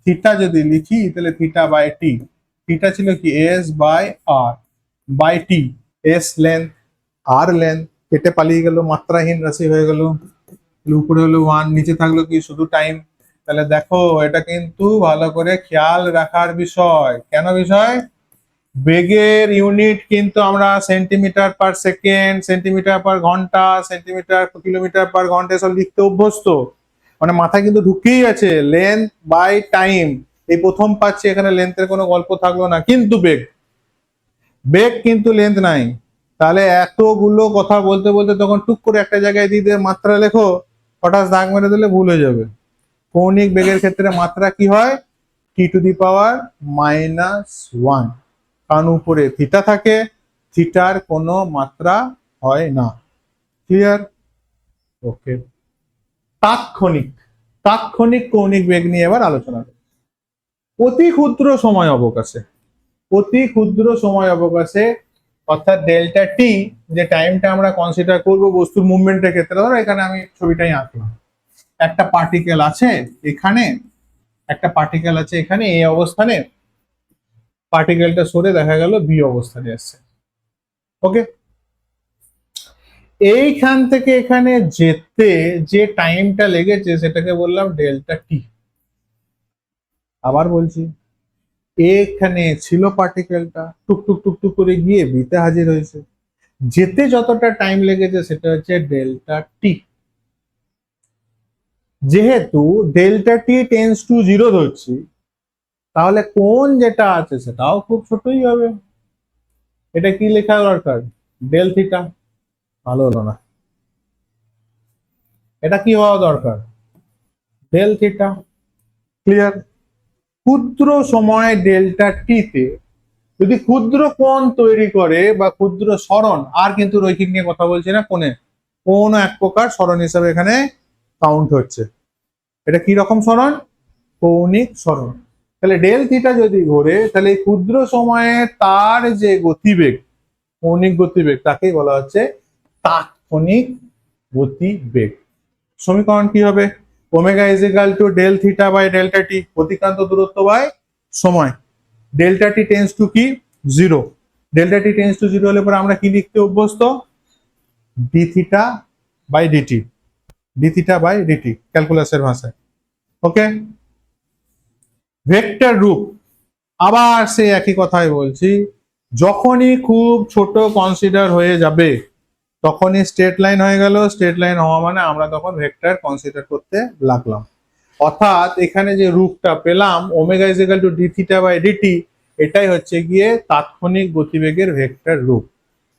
থিটা যদি লিখি তাহলে থিটা বাই টি, থিটা ছিল কি S by R by T, S length R length, কেটে পালিয়ে গেল, মাত্রাহীন রাশি হয়ে গেল। উপরে হলো 1, নিচে থাকলো কি শুধু টাইম। তাহলে দেখো এটা কিন্তু ভালো করে খেয়াল রাখার বিষয়। কেন বিষয়? বেগের ইউনিট কিন্তু আমরা সেন্টিমিটার পার সেকেন্ড, সেন্টিমিটার পার ঘন্টা, সেন্টিমিটার কিলোমিটার পার ঘন্টা সব লিখতে অভ্যস্ত, মানে মাথায় কিন্তু ঢুকেই আছে লেন্থ বাই টাইম। এই প্রথম পাচ্ছি এখানে লেন্থের কোনো গল্প থাকলো না, কিন্তু বেগ, বেগ কিন্তু লেন্থ নাই। তাহলে এতগুলো কথা বলতে বলতে তখন টুক করে একটা জায়গায় দিয়ে দিয়ে মাত্রা লেখো, হঠাৎ দাগ মেরে দিলে ভুল হয়ে যাবে। কৌণিক বেগের ক্ষেত্রে মাত্রা কি হয়? টি টু দি পাওয়ার -1, কারণ উপরে থিটা থাকে, থিটার কোনো মাত্রা হয় না। ক্লিয়ার? ওকে। তাৎক্ষণিক, তাৎক্ষণিক কৌণিক বেগ নিয়ে এবার আলোচনা করি। অতি ক্ষুদ্র সময় অবকাশে, অতি ক্ষুদ্র সময় অবকাশে অর্থাৎ ডেল্টা টি, যে টাইমটা আমরা কনসিডার করব বস্তুর মুভমেন্টের ক্ষেত্রে, ধরো এখানে আমি ছবিটাই আঁকলাম, একটা পার্টিকেল আছে এখানে, একটা পার্টিকেল আছে এখানে এই অবস্থানে, পার্টিকেলটা সরে দেখা গেল বি অবস্থানে আসছে। ওকে, এইখান থেকে এখানে যেতে যে টাইমটা লেগেছে সেটাকে বললাম ডেল্টা টি। আবার বলছি, এখানে ছিল পার্টিকেলটা, টুকটুক টুকটুক করে গিয়ে বিতে হাজির হয়েছে, যেতে যতটা টাইম লেগেছে সেটা হচ্ছে ডেল্টা টি। যেহেতু ডেল্টা টি টেন্স টু 0 ধরছি, তাহলে কোন যেটা আছে সেটাও খুব ছোটই হবে। এটা কি লেখা দরকার? Del theta. ভালো হলো না, এটা কি হওয়া দরকার? Del theta. ক্লিয়ার? ক্ষুদ্র সময় ডেল্টা টিতে যদি ক্ষুদ্র কোণ তৈরি করে বা ক্ষুদ্র সরণ, আর কিন্তু রৈখিক নিয়ে কথা বলছি না, কোণে কোন এক প্রকার সরণ হিসাবে এখানে কাউন্ট হচ্ছে। এটা কি রকম সরণ? কৌণিক সরণ। তাহলে ডেল থিটা যদি ঘোরে, তাহলে এই ক্ষুদ্র সময়ে তার যে গতিবেগ, কৌণিক গতিবেগ, তাকেই বলা হচ্ছে তাৎক্ষণিক গতিবেগ। সমীকরণ কি হবে? Omega is equal to del theta by delta T, অতিক্রান্ত দূরত্ব বাই সময়। ডেল্টা টি টেন্স টু কি? 0। ডেল্টা টি টেন্স টু 0 হলে পরে আমরা কি লিখতে অভ্যস্ত? D theta by DT, D theta by DT ক্যালকুলাসের ভাষায়। ওকে, ভেক্টর রূপ, আবার সেই একই কথাই বলছি, যখনই খুব ছোট কনসিডার হয়ে যাবে তখনই স্ট্রেট লাইন হয়ে গেল, স্ট্রেট লাইন হওয়া মানে আমরা তখন ভেক্টর কনসিডার করতে লাগলাম। অর্থাৎ এখানে যে রূপটা পেলাম omega is equal to D theta by DT, এটাই হচ্ছে গিয়ে তাৎক্ষণিক গতিবেগের ভেক্টর রূপ।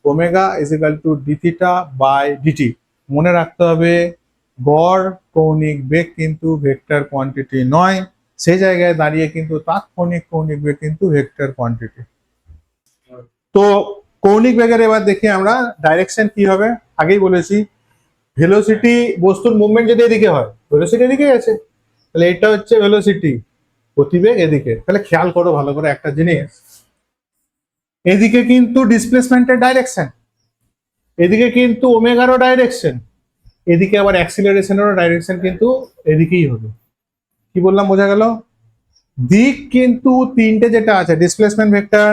Omega is equal to D theta by DT. মনে রাখতে হবে গড় কৌণিক বেগ কিন্তু ভেক্টর কোয়ান্টিটি নয়, সেই জায়গায় দাঁড়িয়ে কিন্তু তাৎক্ষণিক কৌণিক বেগ কিন্তু ভেক্টর কোয়ান্টিটি। তো কৌণিক বেগের এবার দেখি আমরা ডাইরেকশন কি হবে। আগেই বলেছি ভেলোসিটি, বস্তুর মুভমেন্ট যদি এদিকে হয়, ভেলোসিটি এদিকে আছে, তাহলে এটা হচ্ছে ভেলোসিটি, গতিবেগ এদিকে। তাহলে খেয়াল করো ভালো করে একটা জিনিস, এদিকে কিন্তু ডিসপ্লেসমেন্টের ডাইরেকশন, এদিকে কিন্তু ওমেগারও ডাইরেকশন, এদিকে আবার অ্যাক্সিলারেশনেরও ডাইরেকশন কিন্তু এদিকেই হবে। কি বললাম, বোঝা গেল? দিক কিন্তু তিনটে যেটা আছে, displacement vector,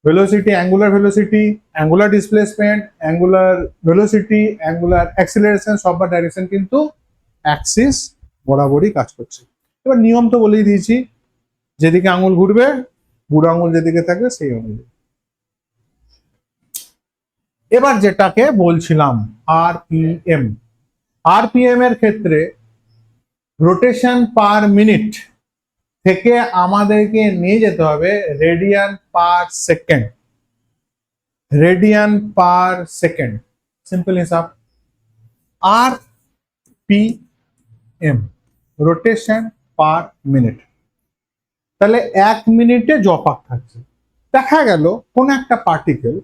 velocity, angular velocity, angular displacement, angular velocity, angular acceleration, সবার ডাইরেকশন কিন্তু অ্যাক্সিস বরাবরই কাজ করছে। এবার নিয়ম তো বলেই দিয়েছি, যেদিকে আঙুল ঘুরবে, বুড়ো আঙুল যেদিকে থাকবে সেই অনুযায়ী। এবার যেটাকে বলছিলাম আরপিএম, আরপিএম এর ক্ষেত্রে রোটেশন পার মিনিট থেকে আমাদেরকে নিয়ে যেতে হবে radian per second, radian per second, simple হিসাব। R P M, rotation per minute. তাহলে 1 মিনিটে জপাক থাকছে। দেখা গেল কোন একটা পার্টিকেল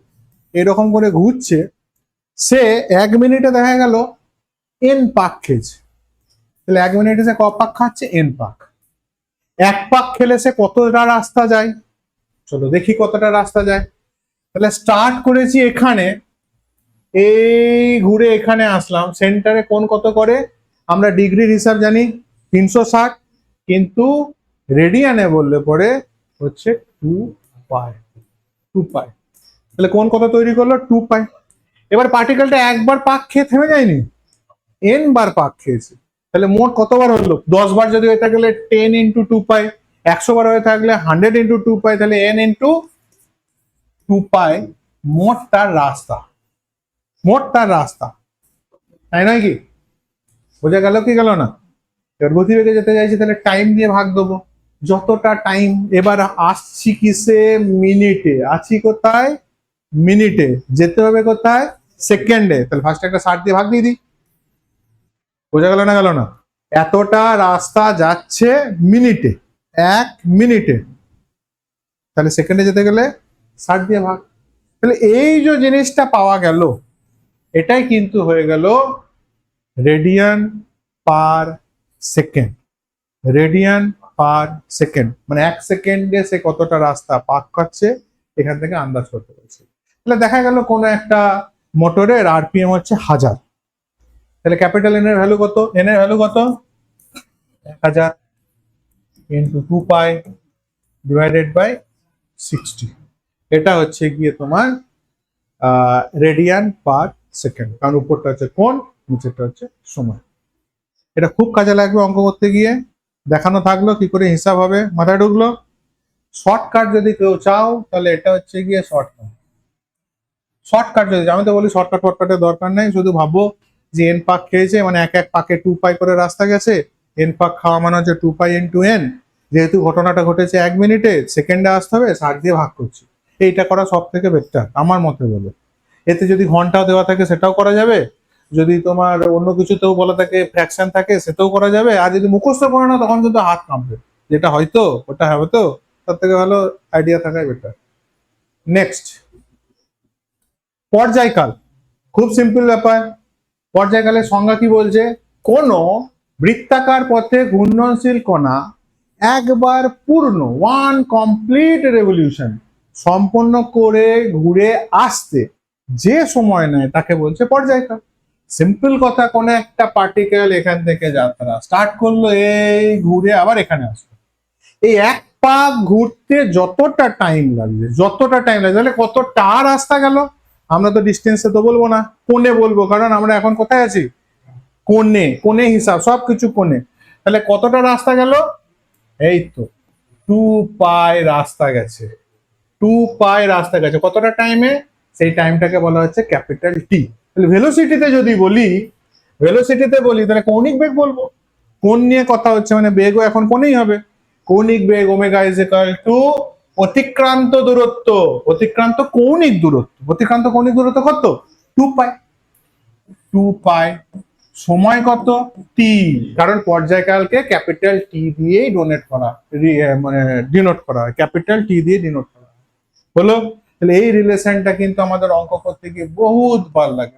এরকম করে ঘুরছে, সে 1 মিনিটে দেখা গেল এন পাক খেয়েছে। তাহলে 1 মিনিটে সে ক পাক খাচ্ছে? এন পাক। 1 পাক খেলে সে কতটা রাস্তা যায়? চলো দেখি কতটা রাস্তা যায়। তাহলে স্টার্ট করেছি এখানে, এই ঘুরে এখানে আসলাম, সেন্টারে কোণ কত করে আমরা ডিগ্রির হিসাব জানি 360, কিন্তু রেডিয়ানে বললে পরে হচ্ছে 2 পাই। তাহলে কোন কত তৈরি করলো? 2 পাই। এবার পার্টিকেলটা একবার পাক খেয়ে থেমে যায়নি, n বার পাক খেয়েছে। তাহলে মোট কতবার হলো? 10 বার যদি হয়ে থাকলে 10 ইন্টু 2 পাই, 100 বার হয়ে থাকলে 100 ইন্টু 2 পাই, তাহলে n ইন্টু 2 পাই মোট তার রাস্তা, তাই নয় কি? বোঝা গেল কি গেল না? এবার গতিবেগে যেতে চাইছি, তাহলে টাইম দিয়ে ভাগ দেবো। যতটা টাইম, এবার আসছি কিসে? মিনিটে। আছি কোথায়? মিনিটে। যেতে হবে কোথায়? সেকেন্ডে। তাহলে ফার্স্ট একটা 60 দিয়ে ভাগ দিয়ে দিই। বোঝা গেল না গেল না? এতটা রাস্তা যাচ্ছে মিনিটে, 1 মিনিটে। তাহলে সেকেন্ডে যেতে গেলে 60 দিয়ে ভাগ। তাহলে এই যে জিনিসটা পাওয়া গেল, এটাই কিন্তু হয়ে গেল radian per second. Radian per second মানে 1 সেকেন্ডে সে কতটা রাস্তা পাক করছে, এখান থেকে আন্দাজ করতে পারছি। তাহলে দেখা গেল কোন একটা মোটরের আরপিএম হচ্ছে 1000, তাহলে ক্যাপিটাল এন এর ভ্যালু কত? এন এর ভ্যালু কত? 1000 ইন্টু 2 পাই ডিভাইডেড বাই 60। এটা হচ্ছে গিয়ে তোমার রেডিয়ান পার সেকেন্ড, কারণ উপরটা হচ্ছে কোণ, নিচেরটা হচ্ছে সময়। এটা খুব কাজে লাগবে অঙ্ক করতে গিয়ে। দেখানো থাকলো কি করে হিসাব হবে, মাথায় ঢুকলো। শর্টকাট যদি কেউ চাও, তাহলে এটা হচ্ছে গিয়ে শর্টকাট যদি, আমি তো বলি শর্টকাটের দরকার নেই, শুধু ভাবো যে এন পাক খেয়েছে মানে এক পাকে 2 পাই করে রাস্তা গেছে। এন পাক খাওয়া মানে হচ্ছে 2 পাই ইন্টু এন। যেহেতু ঘটনাটা ঘটেছে 1 মিনিটে, সেকেন্ডে আসতে হবে, 60 দিয়ে ভাগ করছি। এইটা করা সব থেকে বেটার আমার মতে বলে। এতে যদি ঘন্টাও দেওয়া থাকে সেটাও করা যাবে, যদি তোমার অন্য কিছুতেও বলা থাকে, ফ্র্যাকশন থাকে, সেটাও করা যাবে। আর যদি মুখস্থ করে না, তখন কিন্তু হাত কাঁপবে, যেটা হয়তো ওটা হবে, তো তার থেকে ভালো আইডিয়া থাকাই বেটার। নেক্সট, পর্যায়কাল। খুব সিম্পল ব্যাপার। পর্যায়কালের সংজ্ঞা কি বলছে? কোন বৃত্তাকার পথে ঘূর্ণনশীল কণা একবার পূর্ণ, ওয়ান কমপ্লিট রেভলিউশন সম্পন্ন করে ঘুরে আসতে যে সময় নেয় তাকে বলছে পর্যায়কাল। সিম্পল কথা, কোন একটা পার্টিকেল এখান থেকে যাত্রা স্টার্ট করলো, এই ঘুরে আবার এখানে আসলো, এই এক পাক ঘুরতে যতটা টাইম লাগবে তাহলে কতটা রাস্তা গেল? আমরা তো ডিস্টেন্সে তো বলবো না, কোণে বলবো, কারণ আমরা এখন কোথায় আছি? কোণে হিসাব, সবকিছু কোণে। তাহলে কতটা রাস্তা গেল? এই তো 2 পাই রাস্তা গেছে। 2 পাই রাস্তা গেছে কতটা টাইমে? সেই টাইমটাকে বলা হচ্ছে ক্যাপিটাল টি। তাহলে ভেলোসিটিতে বলি তাহলে কৌণিক বেগ বলবো। কোণ নিয়ে কথা হচ্ছে মানে বেগও এখন কোণেই হবে। কৌণিক বেগ ওমেগা ইজ ইকুয়াল টু অতিক্রান্ত দূরত্ব, অতিক্রান্ত কৌণিক দূরত্ব কত? 2 পাই। 2 পাই সময় কত? টি, কারণ পর্যায়কালকে ক্যাপিটাল টি দিয়েই ডিনোট করা হয়, ক্যাপিটাল টি দিয়ে ডিনোট করা হয়। হলো? তাহলে এই রিলেশনটা কিন্তু আমাদের অঙ্ক করতে গিয়ে বহুত বার লাগে।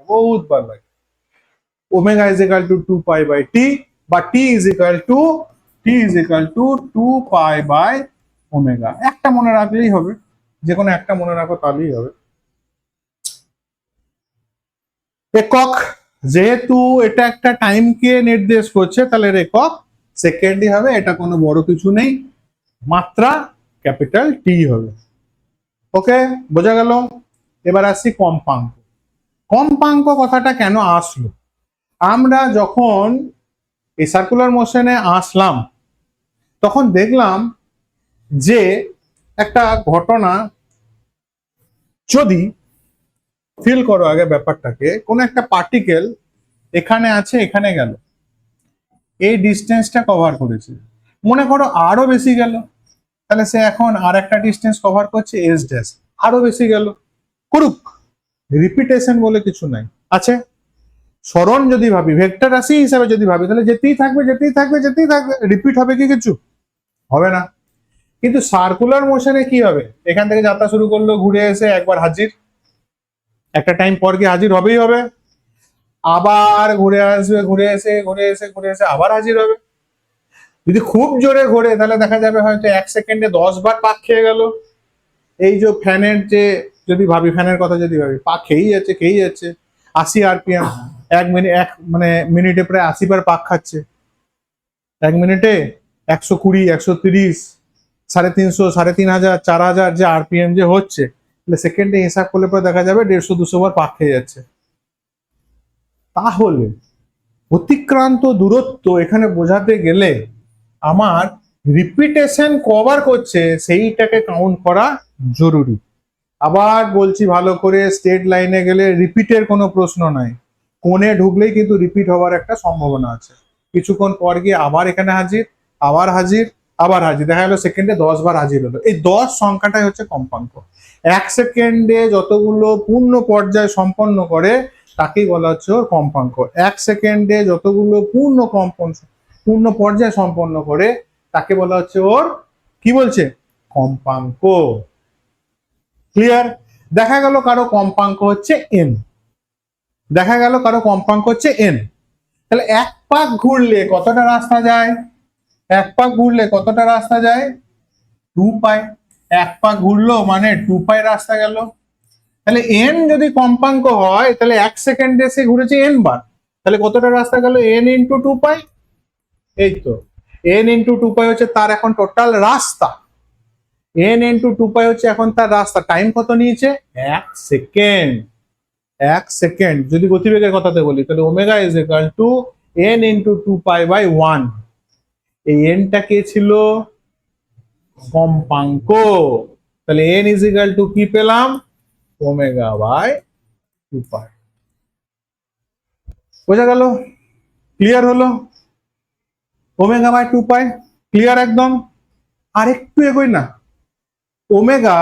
Omega is equal to 2 pi by T, বা T is equal to 2 pi by omega. একটা মনে রাখলেই হবে, যে কোনো একটা মনে রাখো তাহলেই হবে। একক, যেহেতু এটা একটা টাইমকে নির্দেশ করছে, তাহলে একক সেকেন্ডই হবে, এটা কোনো বড় কিছু নেই, মাত্রা ক্যাপিটাল টি হবে। ওকে, বোঝা গেল? এবার আসছি কম্পাঙ্ক কথাটা কেন আসলো? আমরা যখন এই সার্কুলার মোশনে আসলাম, তখন দেখলাম যে একটা ঘটনা, যদি ফিল করো আগে ব্যাপারটাকে, কোন একটা পার্টিকেল এখানে আছে, এখানে গেল, এই ডিস্টেন্সটা কভার করেছে, মনে করো আরো বেশি গেল, তাহলে সে এখন আর একটা ডিস্টেন্স কভার করছে এস ড্যাশ, আরো বেশি গেল, করুক, রিপিটেশন বলে কিছু নাই। আছে সরণ যদি ভাবি, ভেক্টর রাশি হিসাবে যদি ভাবি, তাহলে যেতেই থাকবে, রিপিট হবে কি? কিছু হবে না। কিন্তু সার্কুলার মোশনে কি হবে? এখান থেকে যাত্রা শুরু করলো, ঘুরে এসে একবার হাজির, একটা টাইম পর গিয়ে হাজির হবেই হবে, আবার ঘুরে আসবে, ঘুরে এসে আবার হাজির হবে। যদি খুব জোরে ঘোরে তাহলে দেখা যাবে হয়তো 1 সেকেন্ডে 10 বার পাক খেয়ে গেল। এই যে ফ্যানের যে, যদি ভাবি ফ্যানের কথা, যদি ভাবি পাক খেয়েই যাচ্ছে 80 আরপিএম, এক মিনিটে প্রায় 80 বার পাক খাচ্ছে। 1 মিনিটে 120, 130, 350, 3500, 4000 যে আরপিএম যে হচ্ছে, তাহলে সেকেন্ডে হিসাব করলে পরে দেখা যাবে 150-200 বার পাক খেয়ে যাচ্ছে। তাহলে অতিক্রান্ত দূরত্ব এখানে বোঝাতে গেলে আমার রিপিটেশন কভার করছে সেইটাকে কাউন্ট করা জরুরি। আবার বলছি ভালো করে, স্ট্রেট লাইনে গেলে রিপিটের কোনো প্রশ্ন নাই, কোণে ঢুকলেই কিন্তু রিপিট হওয়ার একটা সম্ভাবনা আছে। কিছুক্ষণ পর গিয়ে আবার এখানে হাজির, আবার হাজির, আবার হাজির, দেখা গেল সেকেন্ডে 10 বার হাজির হলো। এই 10 সংখ্যাটাই হচ্ছে কম্পাঙ্ক। 1 সেকেন্ডে যতগুলো পূর্ণ পর্যায় সম্পন্ন করে তাকেই বলা হচ্ছে ওর কম্পাঙ্ক। 1 সেকেন্ডে যতগুলো পূর্ণ পর্যায় সম্পন্ন করে তাকে বলা হচ্ছে ওর কি বলছে, কম্পাঙ্ক। ক্লিয়ার? দেখা গেল কারো কম্পাঙ্ক হচ্ছে এন, দেখা গেল কারো কম্পাঙ্ক হচ্ছে এন, তাহলে এক পাক ঘুরলে কতটা রাস্তা যায়? এক পাক ঘুরলে কতটা রাস্তা যায়? 2 পাই। এক পাক ঘুরলো মানে 2 পাই রাস্তা গেল। তাহলে এন যদি কম্পাঙ্ক হয় তাহলে 1 সেকেন্ডে সে ঘুরেছে এন বার, তাহলে কতটা রাস্তা গেল? এন ইন্টু 2 পাই। এই তো এন ইন্টু 2 পাই হচ্ছে তার এখন টোটাল রাস্তা। এন ইন্টু 2 পাই হচ্ছে এখন তার রাস্তা। টাইম কত নিয়েছে? 1 সেকেন্ড। 1 সেকেন্ড। যদি গতিবেগের কথাতে বলি তাহলে omega is equal to N into 2 pi by 1। এই এনটা কে ছিল? কম্পাঙ্ক। তাহলে এন ইজ ইকুয়াল টু কি পেলাম? ওমেগা বাই 2 পাই। বোঝা গেল? ক্লিয়ার হলো? ওমেগা বাই 2 পাই ক্লিয়ার একদম। আর একটু এগোই না, omega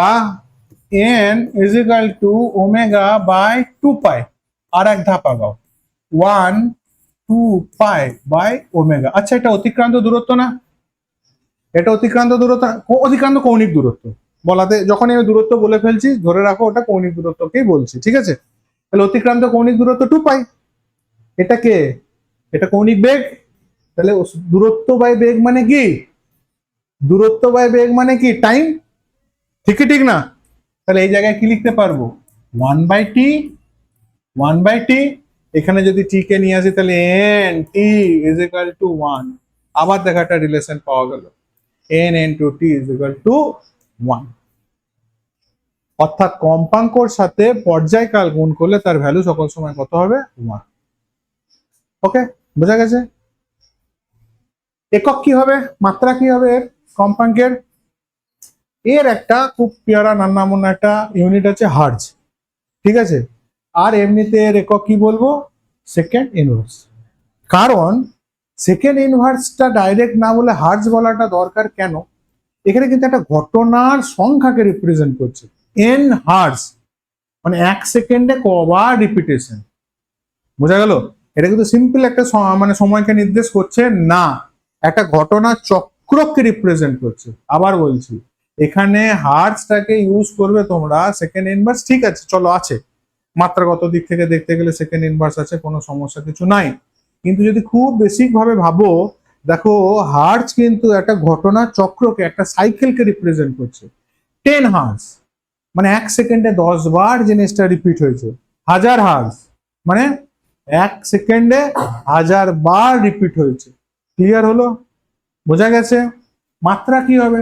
N is equal to omega by 2 pi. আর এক ধাপ আগাও, 1 2 পাই বাই ওমেগা। আচ্ছা, এটা অতিক্রান্ত দূরত্ব না? এটা অতিক্রান্ত দূরত্ব, অতিক্রান্ত কৌণিক দূরত্ব বলাতে যখন আমি দূরত্ব বলে ফেলছি ধরে রাখো ওটা কৌণিক দূরত্বকেই বলছি, ঠিক আছে? তাহলে অতিক্রান্ত কৌণিক দূরত্ব 2 পাই। এটা কে? এটা কৌণিক বেগ। তাহলে দূরত্ব বাই বেগ মানে কি? দূরত্ব বাই বেগ মানে কি? টাইম। ঠিক ঠিক না? তাহলে এই জায়গায় কি লিখতে পারবো? 1 বাই টি। 1 by T. এখানে যদি টি কে নিয়ে আসি তাহলে N T is equal two 1। আবার দেখা একটা রিলেশন পাওয়া গেল, N into T is equal two 1। অর্থাৎ কম্পাঙ্কর সাথে পর্যায়কাল গুণ করলে তার ভ্যালু সকল সময় কত হবে? 1। ওকে, বোঝা গেছে? একক কি হবে? মাত্রা কি হবে এর কম্পাঙ্কের? এর একটা খুব পেয়ারা নান্নামুন্না একটা ইউনিট আছে হার্জ, ঠিক আছে? আর এমনিতে এর একক কি বলবো? Second inverse. কারণ সেকেন্ড ইনভার্সটা ডাইরেক্ট না বলে হার্জ বলাটা দরকার কেন? এখানে কিন্তু একটা ঘটনার সংখ্যাকে রিপ্রেজেন্ট করছে। এন হার্জ মানে 1 সেকেন্ডে কবার রিপিটেশন। বোঝা গেল? এটা কিন্তু সিম্পল একটা মানে সময়কে নির্দেশ করছে না, একটা ঘটনা চক্রকে রিপ্রেজেন্ট করছে। আবার বলছি, এখানে হার্জটাকে ইউজ করবে তোমরা সেকেন্ড ইনভার্স, ঠিক আছে, চলো আছে, মাত্রাগত দিক থেকে দেখতে গেলে সেকেন্ড ইনভার্স আছে, কোনো সমস্যা কিছু নাই। কিন্তু যদি খুব বেসিক ভাবে ভাবো, দেখো হার্জ কিন্তু একটা ঘটনা চক্রকে, একটা সাইকেলকে রিপ্রেজেন্ট করছে। 10 হার্জ মানে 1 সেকেন্ডে 10 বার জিনিসটা রিপিট হয়েছে। 1000 হার্জ মানে 1 সেকেন্ডে 1000 বার রিপিট হয়েছে। ক্লিয়ার হলো? বোঝা গেছে? মাত্রা কি হবে?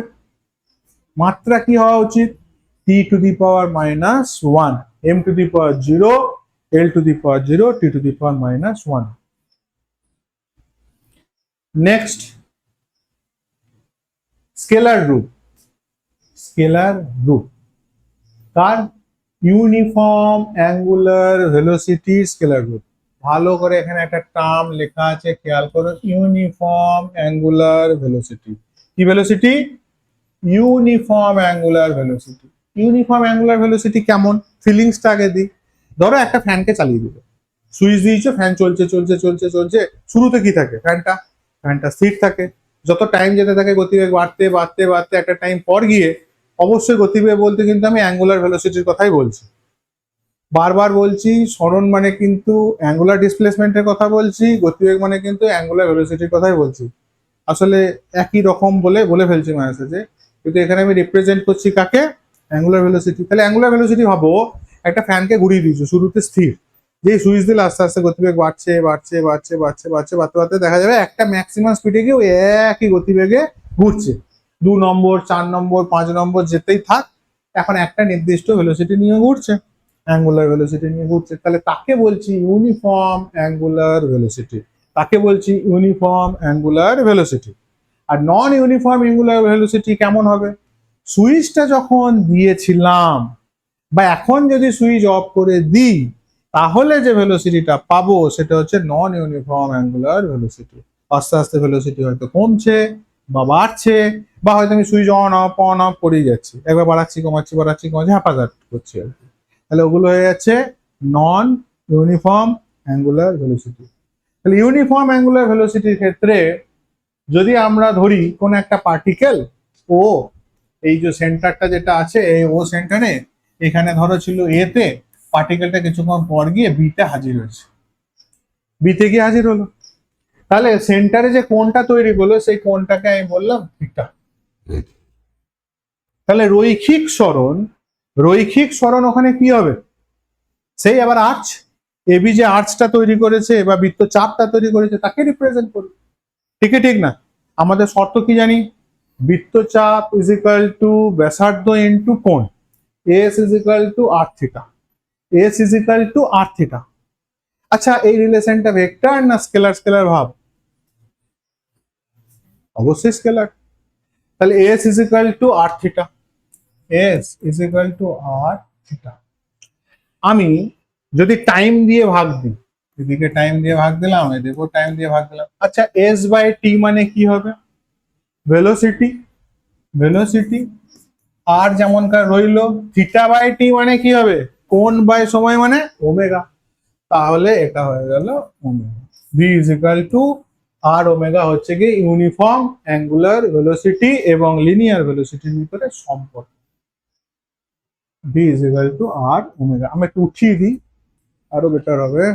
মাত্রা কি হওয়া উচিত? T to the power minus 1, M to the power 0, L to the power 0, T to the power minus 1। Next, scalar রূপ। স্কেলার রূপ কার? ইউনিফর্ম অ্যাঙ্গুলার ভেলোসিটি স্কেলার রূপ। ভালো করে এখানে একটা টার্ম লেখা আছে, খেয়াল করো, ইউনিফর্ম অ্যাঙ্গুলার ভেলোসিটি। কি velocity? Uniform angular velocity. Uniform angular velocity কেমন? ফিলিংসটা আগে দিই। ধরো একটা ফ্যানকে চালিয়ে দিল, সুইচ দিয়েছো, ফ্যান চলছে চলছে চলছে চলছে। শুরুতে কি থাকে? ফ্যানটা স্থির থাকে। যত টাইম যেতে থাকে গতিবেগ বাড়তে বাড়তে বাড়তে একটা টাইম পর গিয়ে, অবশ্যই গতিবেগ বলতে কিন্তু আমি অ্যাঙ্গুলার ভেলোসিটির কথাই বলছি। বারবার বলছি, সরণ মানে কিন্তু অ্যাঙ্গুলার ডিসপ্লেসমেন্টের কথা বলছি, গতিবেগ মানে কিন্তু অ্যাঙ্গুলার ভেলোসিটির কথাই বলছি। আসলে একই রকম বলে ফেলছি মেসেজে, কিন্তু এখানে আমি রিপ্রেজেন্ট করছি কাকে? Angular velocity. তাহলে অ্যাঙ্গুলার ভেলোসিটি ভাবো, একটা ফ্যানকে ঘুরিয়ে দিয়েছো, শুরুতে স্থির, যেই সুইচ দিলে আস্তে আস্তে গতিবেগ বাড়ছে বাড়ছে বাড়ছে বাড়ছে বাড়ছে বাড়তে বাড়তে দেখা যাবে একটা ম্যাক্সিমাম স্পিডে গিয়ে ওই একই গতিবেগে ঘুরছে। 2 নম্বর 4 নম্বর 5 নম্বর যেতেই থাক, এখন একটা নির্দিষ্ট ভেলোসিটি নিয়ে ঘুরছে, অ্যাঙ্গুলার ভেলোসিটি নিয়ে ঘুরছে। তাহলে তাকে বলছি ইউনিফর্ম অ্যাঙ্গুলার ভেলোসিটি, তাকে বলছি ইউনিফর্ম অ্যাঙ্গুলার ভেলোসিটি। আর নন ইউনিফর্ম অ্যাঙ্গুলার ভেলোসিটি কেমন হবে? সুইচটা যখন দিয়েছিলাম বা এখন যদি সুইচ অফ করে দিই, তাহলে যে ভেলোসিটিটা পাবো সেটা হচ্ছে নন ইউনিফর্ম অ্যাঙ্গুলার ভেলোসিটি। আস্তে আস্তে ভেলোসিটি হয়তো কমছে বা বাড়ছে, বা হয়তো আমি সুইচ অন অফ করেই যাচ্ছি, একবার বাড়াচ্ছি কমাচ্ছি বাড়াচ্ছি কমাচ্ছি হ্যাপাজার্ট করছি আর কি। তাহলে ওগুলো হয়ে যাচ্ছে নন ইউনিফর্ম অ্যাঙ্গুলার ভেলোসিটি। তাহলে ইউনিফর্ম অ্যাঙ্গুলার ভেলোসিটির ক্ষেত্রে যদি আমরা ধরি কোন একটা পার্টিকেল ও, এই যে সেন্টারটা যেটা আছে এই ও সেন্টারে, এখানে ধরো ছিল এ তে, পার্টিকেলটা কিছুক্ষণ পর গিয়ে বি তে হাজির হয়েছে, বি তে গিয়ে হাজির হলো, তাহলে সেন্টারে যে কোণটা তৈরি করলো সেই কোণটাকে আমি বললাম থিটা। তাহলে রৈখিক সরণ ওখানে কি হবে? সেই আবার আর্চ, এবি যে আর্চটা তৈরি করেছে বা বৃত্তচাপটা তৈরি করেছে তাকে রিপ্রেজেন্ট করবে। ঠিক না? আমাদের শর্ত কি জানি? বৃত্তচাপ ইজ ইকুয়াল টু ব্যাসার্ধ ইন্টু কোণ, S is equal to R theta, S is equal to R theta. আচ্ছা, এই রিলেশনটা ভেক্টর না স্কেলার? স্কেলার ভাব, অবশ্যই স্কেলার। তাহলে S is equal to R theta, S is equal to R theta. আমি যদি টাইম দিয়ে ভাগ দিই, এদিকে টাইম দিয়ে ভাগ দিলাম, এদিকেও টাইম দিয়ে ভাগ দিলাম, আচ্ছা এস বাই টি মানে কি হবে? Velocity, velocity. আর যেমনকার রইলো থিটা বাই টি মানে কি হবে? কোণ বাই সময় মানে ওমেগা। তাহলে এটা হয়ে গেল omega. V is equal to R omega হচ্ছে কি ইউনিফর্ম অ্যাঙ্গুলার ভেলোসিটি এবং লিনিয়ার ভেলোসিটির ভিতরে সম্পর্ক। V is equal to R omega. আমি একটু উঠিয়ে দিই, আরো বেটার হবে।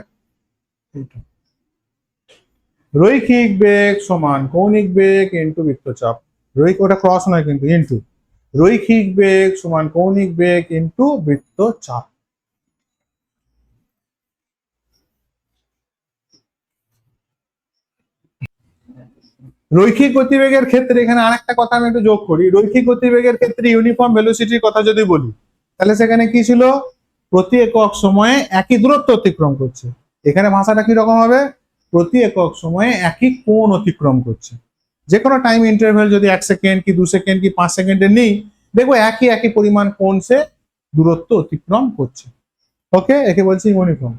রৈখিক বেগ সমান কৌণিক বেগ ইন্টু বৃত্তচাপ। ওটা ক্রস নয় কিন্তু, ইন্টু। রৈখিক বেগ সমান কৌণিক বেগ ইন্টু বৃত্তচাপ। রৈখিক গতিবেগের ক্ষেত্রে এখানে আরেকটা কথা আমি একটু যোগ করি। রৈখিক গতিবেগের ক্ষেত্রে ইউনিফর্ম ভেলোসিটির কথা যদি বলি, তাহলে সেখানে কি ছিল? প্রতি একক সময়ে একই দূরত্ব অতিক্রম করছে। এখানে ভাষাটা কি রকম হবে? প্রতি একক সময়ে একই কোণ অতিক্রম করছে। যে কোনো টাইম ইন্টারভ্যাল যদি 1 সেকেন্ড কি 2 সেকেন্ড কি 5 সেকেন্ডের নেই, দেখবো একই পরিমাণ কোণ সে দূরত্ব অতিক্রম করছে। ওকে, একে বলছি ইউনিফর্ম।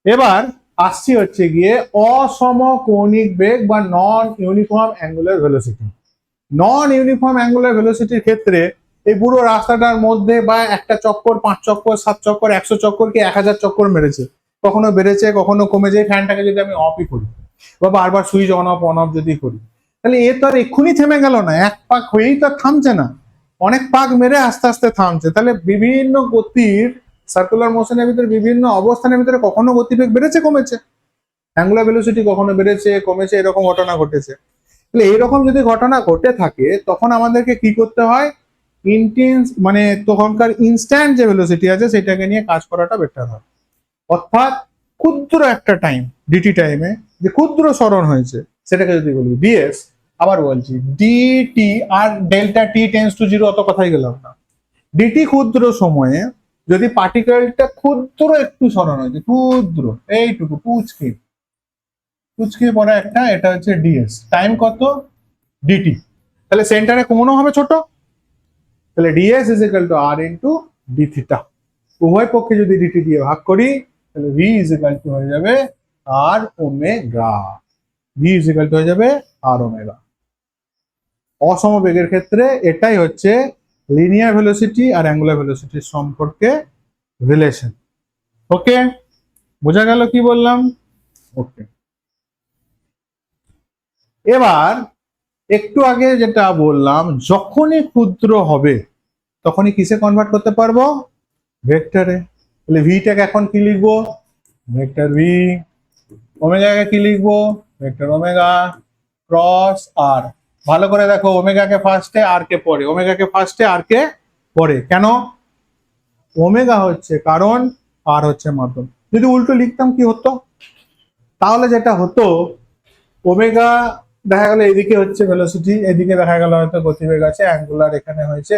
এবার আসছি হচ্ছে গিয়ে অসম কৌণিক বেগ বা নন ইউনিফর্ম অ্যাঙ্গুলার ভেলোসিটি। নন ইউনিফর্ম অ্যাঙ্গুলার ভেলোসিটির ক্ষেত্রে এই পুরো রাস্তাটার মধ্যে বা একটা চক্কর 5 চক্কর 7 চক্কর 100 চক্কর কি 1000 চক্কর মেরেছে, কখনো বেড়েছে কখনো কমেছে। ফ্যানটাকে যদি আমি অফই করি বা বারবার সুইচ অন অফ যদি করি, তাহলে এ তো আর এক্ষুনি থেমে গেল না, এক পাক হয়েই তো থামছে না, অনেক পাক মেরে আস্তে আস্তে থামছে। তাহলে বিভিন্ন গতির সার্কুলার মোশনের ভিতরে বিভিন্ন অবস্থানের ভিতরে কখনো গতিবেগ বেড়েছে কমেছে, অ্যাঙ্গুলার ভেলোসিটি কখনো বেড়েছে কমেছে, এরকম ঘটনা ঘটেছে। তাহলে এইরকম যদি ঘটনা ঘটে থাকে তখন আমাদেরকে কি করতে হয়? ইন্টেন্স মানে তখনকার ইনস্ট্যান্ট যে ভেলোসিটি আছে সেটাকে নিয়ে কাজ করাটা বেটার হয়। অর্থাৎ ক্ষুদ্র একটা টাইম ডিটি টাইমে যে ক্ষুদ্র সরণ হয়েছে সেটাকে যদি বলি ডিএস, আবার বলছি ডিটি আর delta T tends to zero, অত কথাই গেলাম না। ডিটি ক্ষুদ্র সময়ে যদি পার্টিকেলটা ক্ষুদ্র একটু সরণ হয়েছে, ক্ষুদ্র এইটুকু পুচকে পড়া একটা, এটা হচ্ছে ডিএস। টাইম কত? ডিটি। তাহলে সেন্টারে কোণও হবে ছোট, তাহলে DS is equal to R into D theta. উভয় পক্ষে যদি ডিটি দিয়ে ভাগ করি তাহলে ভি ইজ ইকুয়াল টু হয়ে যাবে R omega. V is equal to হয়ে যাবে আর ওমেগা। অসম বেগের ক্ষেত্রে এটাই হচ্ছে লিনিয়ার ভেলোসিটি আর অ্যাঙ্গুলার ভেলোসিটির সম্পর্কে রিলেশন। ওকে, বোঝা গেল কি বললাম? ওকে, এবার একটু আগে যেটা বললাম, যখনই ক্ষুদ্র হবে তখনই কিসে কনভার্ট করতে পারবো? ভেক্টরে। তাহলে ভিটাকে এখন কি লিখবো? Vector V. ওমেগাকে কি লিখবো? ভেক্টর ওমেগা ক্রস আর। ভালো করে দেখো, ওমেগাকে ফার্স্টে আর কে পরে, ওমেগাকে ফার্স্টে আর কে পরে। কেন? ওমেগা হচ্ছে কারণ আর হচ্ছে মাধ্যম। যদি উল্টো লিখতাম কি হতো, তাহলে যেটা হতো ওমেগা দেখা গেল এদিকে হচ্ছে ভেলোসিটি, এদিকে দেখা গেল হয়তো গতিবেগ আছে, অ্যাঙ্গুলার এখানে হয়েছে,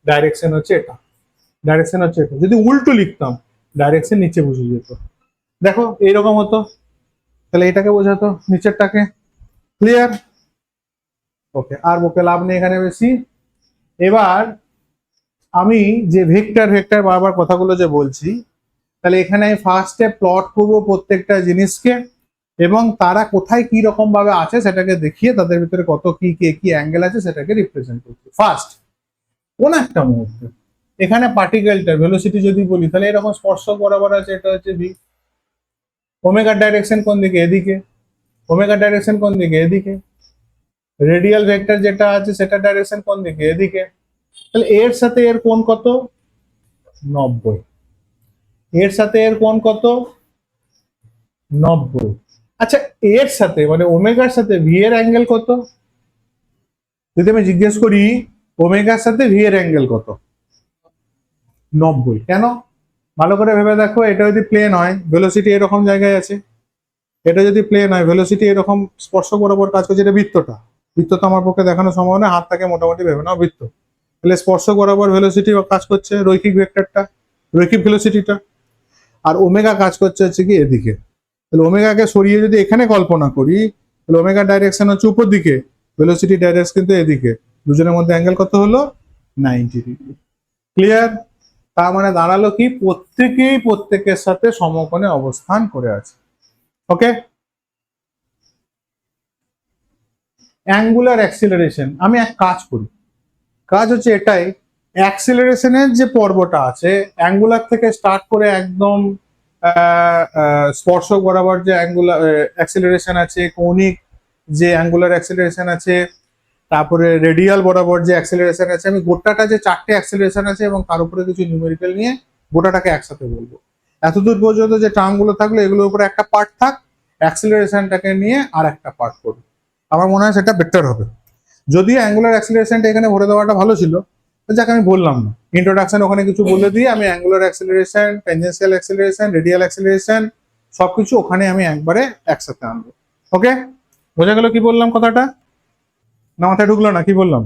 ডাইরেকশন হচ্ছে এটা, ডাইরেকশন হচ্ছে এটা। যদি উল্টো লিখতাম ডাইরেকশন নিচে বুঝে যেত। দেখো এইরকম হতো, তাহলে এটাকে বোঝাতো নিচেরটাকে। ক্লিয়ার? ওকে, আর বকে লাভ নেই এখানে বেশি। এবার আমি যে ভেক্টর ভেক্টর বারবার কথাগুলো যে বলছি, তাহলে এখানে আমি ফার্স্টে প্লট করবো প্রত্যেকটা জিনিসকে, এবং তারা কোথায় কি রকম ভাবে আছে সেটাকে দেখিয়ে তাদের ভিতরে কত কি কি অ্যাঙ্গেল আছে সেটাকে রিপ্রেজেন্ট করছি। ফার্স্ট কোন একটা মুহূর্তে এখানে পার্টিকেলটার ভেলোসিটি যদি বলি, তাহলে এরকম স্পর্শক বরাবর আছে, এটা হচ্ছে ভি। ওমেগার ডাইরেকশন কোন দিকে? এদিকে। ওমেগার ডাইরেকশন কোন দিকে? এদিকে। রেডিয়াল ভেক্টর যেটা আছে সেটা ডাইরেকশন কোন দিকে? এদিকে। তাহলে এর সাথে এর কোণ কত? 90। এর সাথে এর কোণ কত? 90। আচ্ছা, এর সাথে মানে ওমেগার সাথে ভি এর অ্যাঙ্গেল কত? যদি আমি জিজ্ঞেস করি ওমেগার সাথে ভি এর অ্যাঙ্গেল কত? 90। কেন? ভালো করে ভেবে দেখো, এটা যদি প্লেন হয় ভেলোসিটি এরকম জায়গায় আছে, এটা যদি প্লেন হয় ভেলোসিটি এরকম স্পর্শক বরাবর কাজ করছে, এটা বৃত্তটা। বৃত্ত তো আমার পক্ষে দেখানো সম্ভব না, হাতটাকে মোটামুটি ভেবে নাও বৃত্ত। তাহলে স্পর্শক বরাবর ভেলোসিটি কাজ করছে রৈখিক ভেক্টরটা, রৈখিক ভেলোসিটিটা, আর ওমেগা কাজ করছে হচ্ছে কি এদিকে। তাহলে ওমেগাকে সরিয়ে যদি এখানে কল্পনা করি, তাহলে ওমেগার ডাইরেকশন হচ্ছে উপর দিকে, ভেলোসিটি ডাইরেকশন কিন্তু এদিকে। দুজনের মধ্যে অ্যাঙ্গেল কত হলো? 90 ডিগ্রি। ক্লিয়ার? তার মানে দাঁড়ালো কি প্রত্যেকেই প্রত্যেকের সাথে সমকোণে অবস্থান করে আছে। ওকে, অ্যাঙ্গুলার অ্যাক্সিলারেশন আমি এক কাজ করি, কাজ হচ্ছে এটাই, অ্যাক্সিলারেশনের যে পর্বটা আছে অ্যাঙ্গুলার থেকে স্টার্ট করে একদম স্পর্শক বরাবর যে অ্যাঙ্গুলার অ্যাক্সিলারেশন আছে, কৌণিক যে অ্যাঙ্গুলার অ্যাক্সিলারেশন আছে, তারপরে রেডিয়াল বরাবর যে অ্যাক্সিলারেশন আছে, আমি গোটাটা যে 4টে অ্যাক্সিলারেশন আছে এবং তার উপরে কিছু নিউমেরিক্যাল নিয়ে গোটাটাকে একসাথে বলবো। এতদূর পর্যন্ত যে টার্মগুলো থাকলো এগুলোর উপরে একটা পার্ট থাক, অ্যাক্সিলারেশনটাকে নিয়ে আর একটা পার্ট করবো। আমার মনে হয় সেটা বেটার হবে। যদিও অ্যাঙ্গুলার অ্যাক্সিলারেশনটা এখানে ভরে দেওয়াটা ভালো ছিল, যাকে আমি বললাম না, ইন্ট্রোডাকশন ওখানে কিছু বলে দিয়ে আমি angular acceleration, tangential acceleration, radial acceleration সবকিছু ওখানে আমি একবারে একসাথে আনবো। ওকে, বোঝা গেল কি বললাম কথাটা? না মাথায় ঢুকলো না কি বললাম?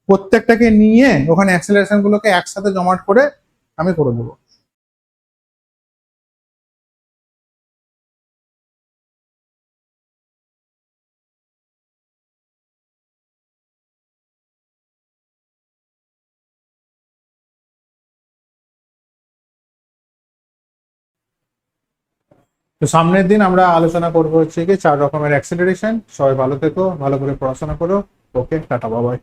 প্রত্যেকটাকে নিয়ে ওখানে অ্যাক্সিলারেশন গুলোকে একসাথে জমাট করে আমি করে দেবো। তো সামনের দিন আমরা আলোচনা করবো হচ্ছে কি 4 রকমের অ্যাক্সিলারেশন। সবাই ভালো থেকো, ভালো করে পড়াশোনা করো। ওকে, টাটা, বাই বাই।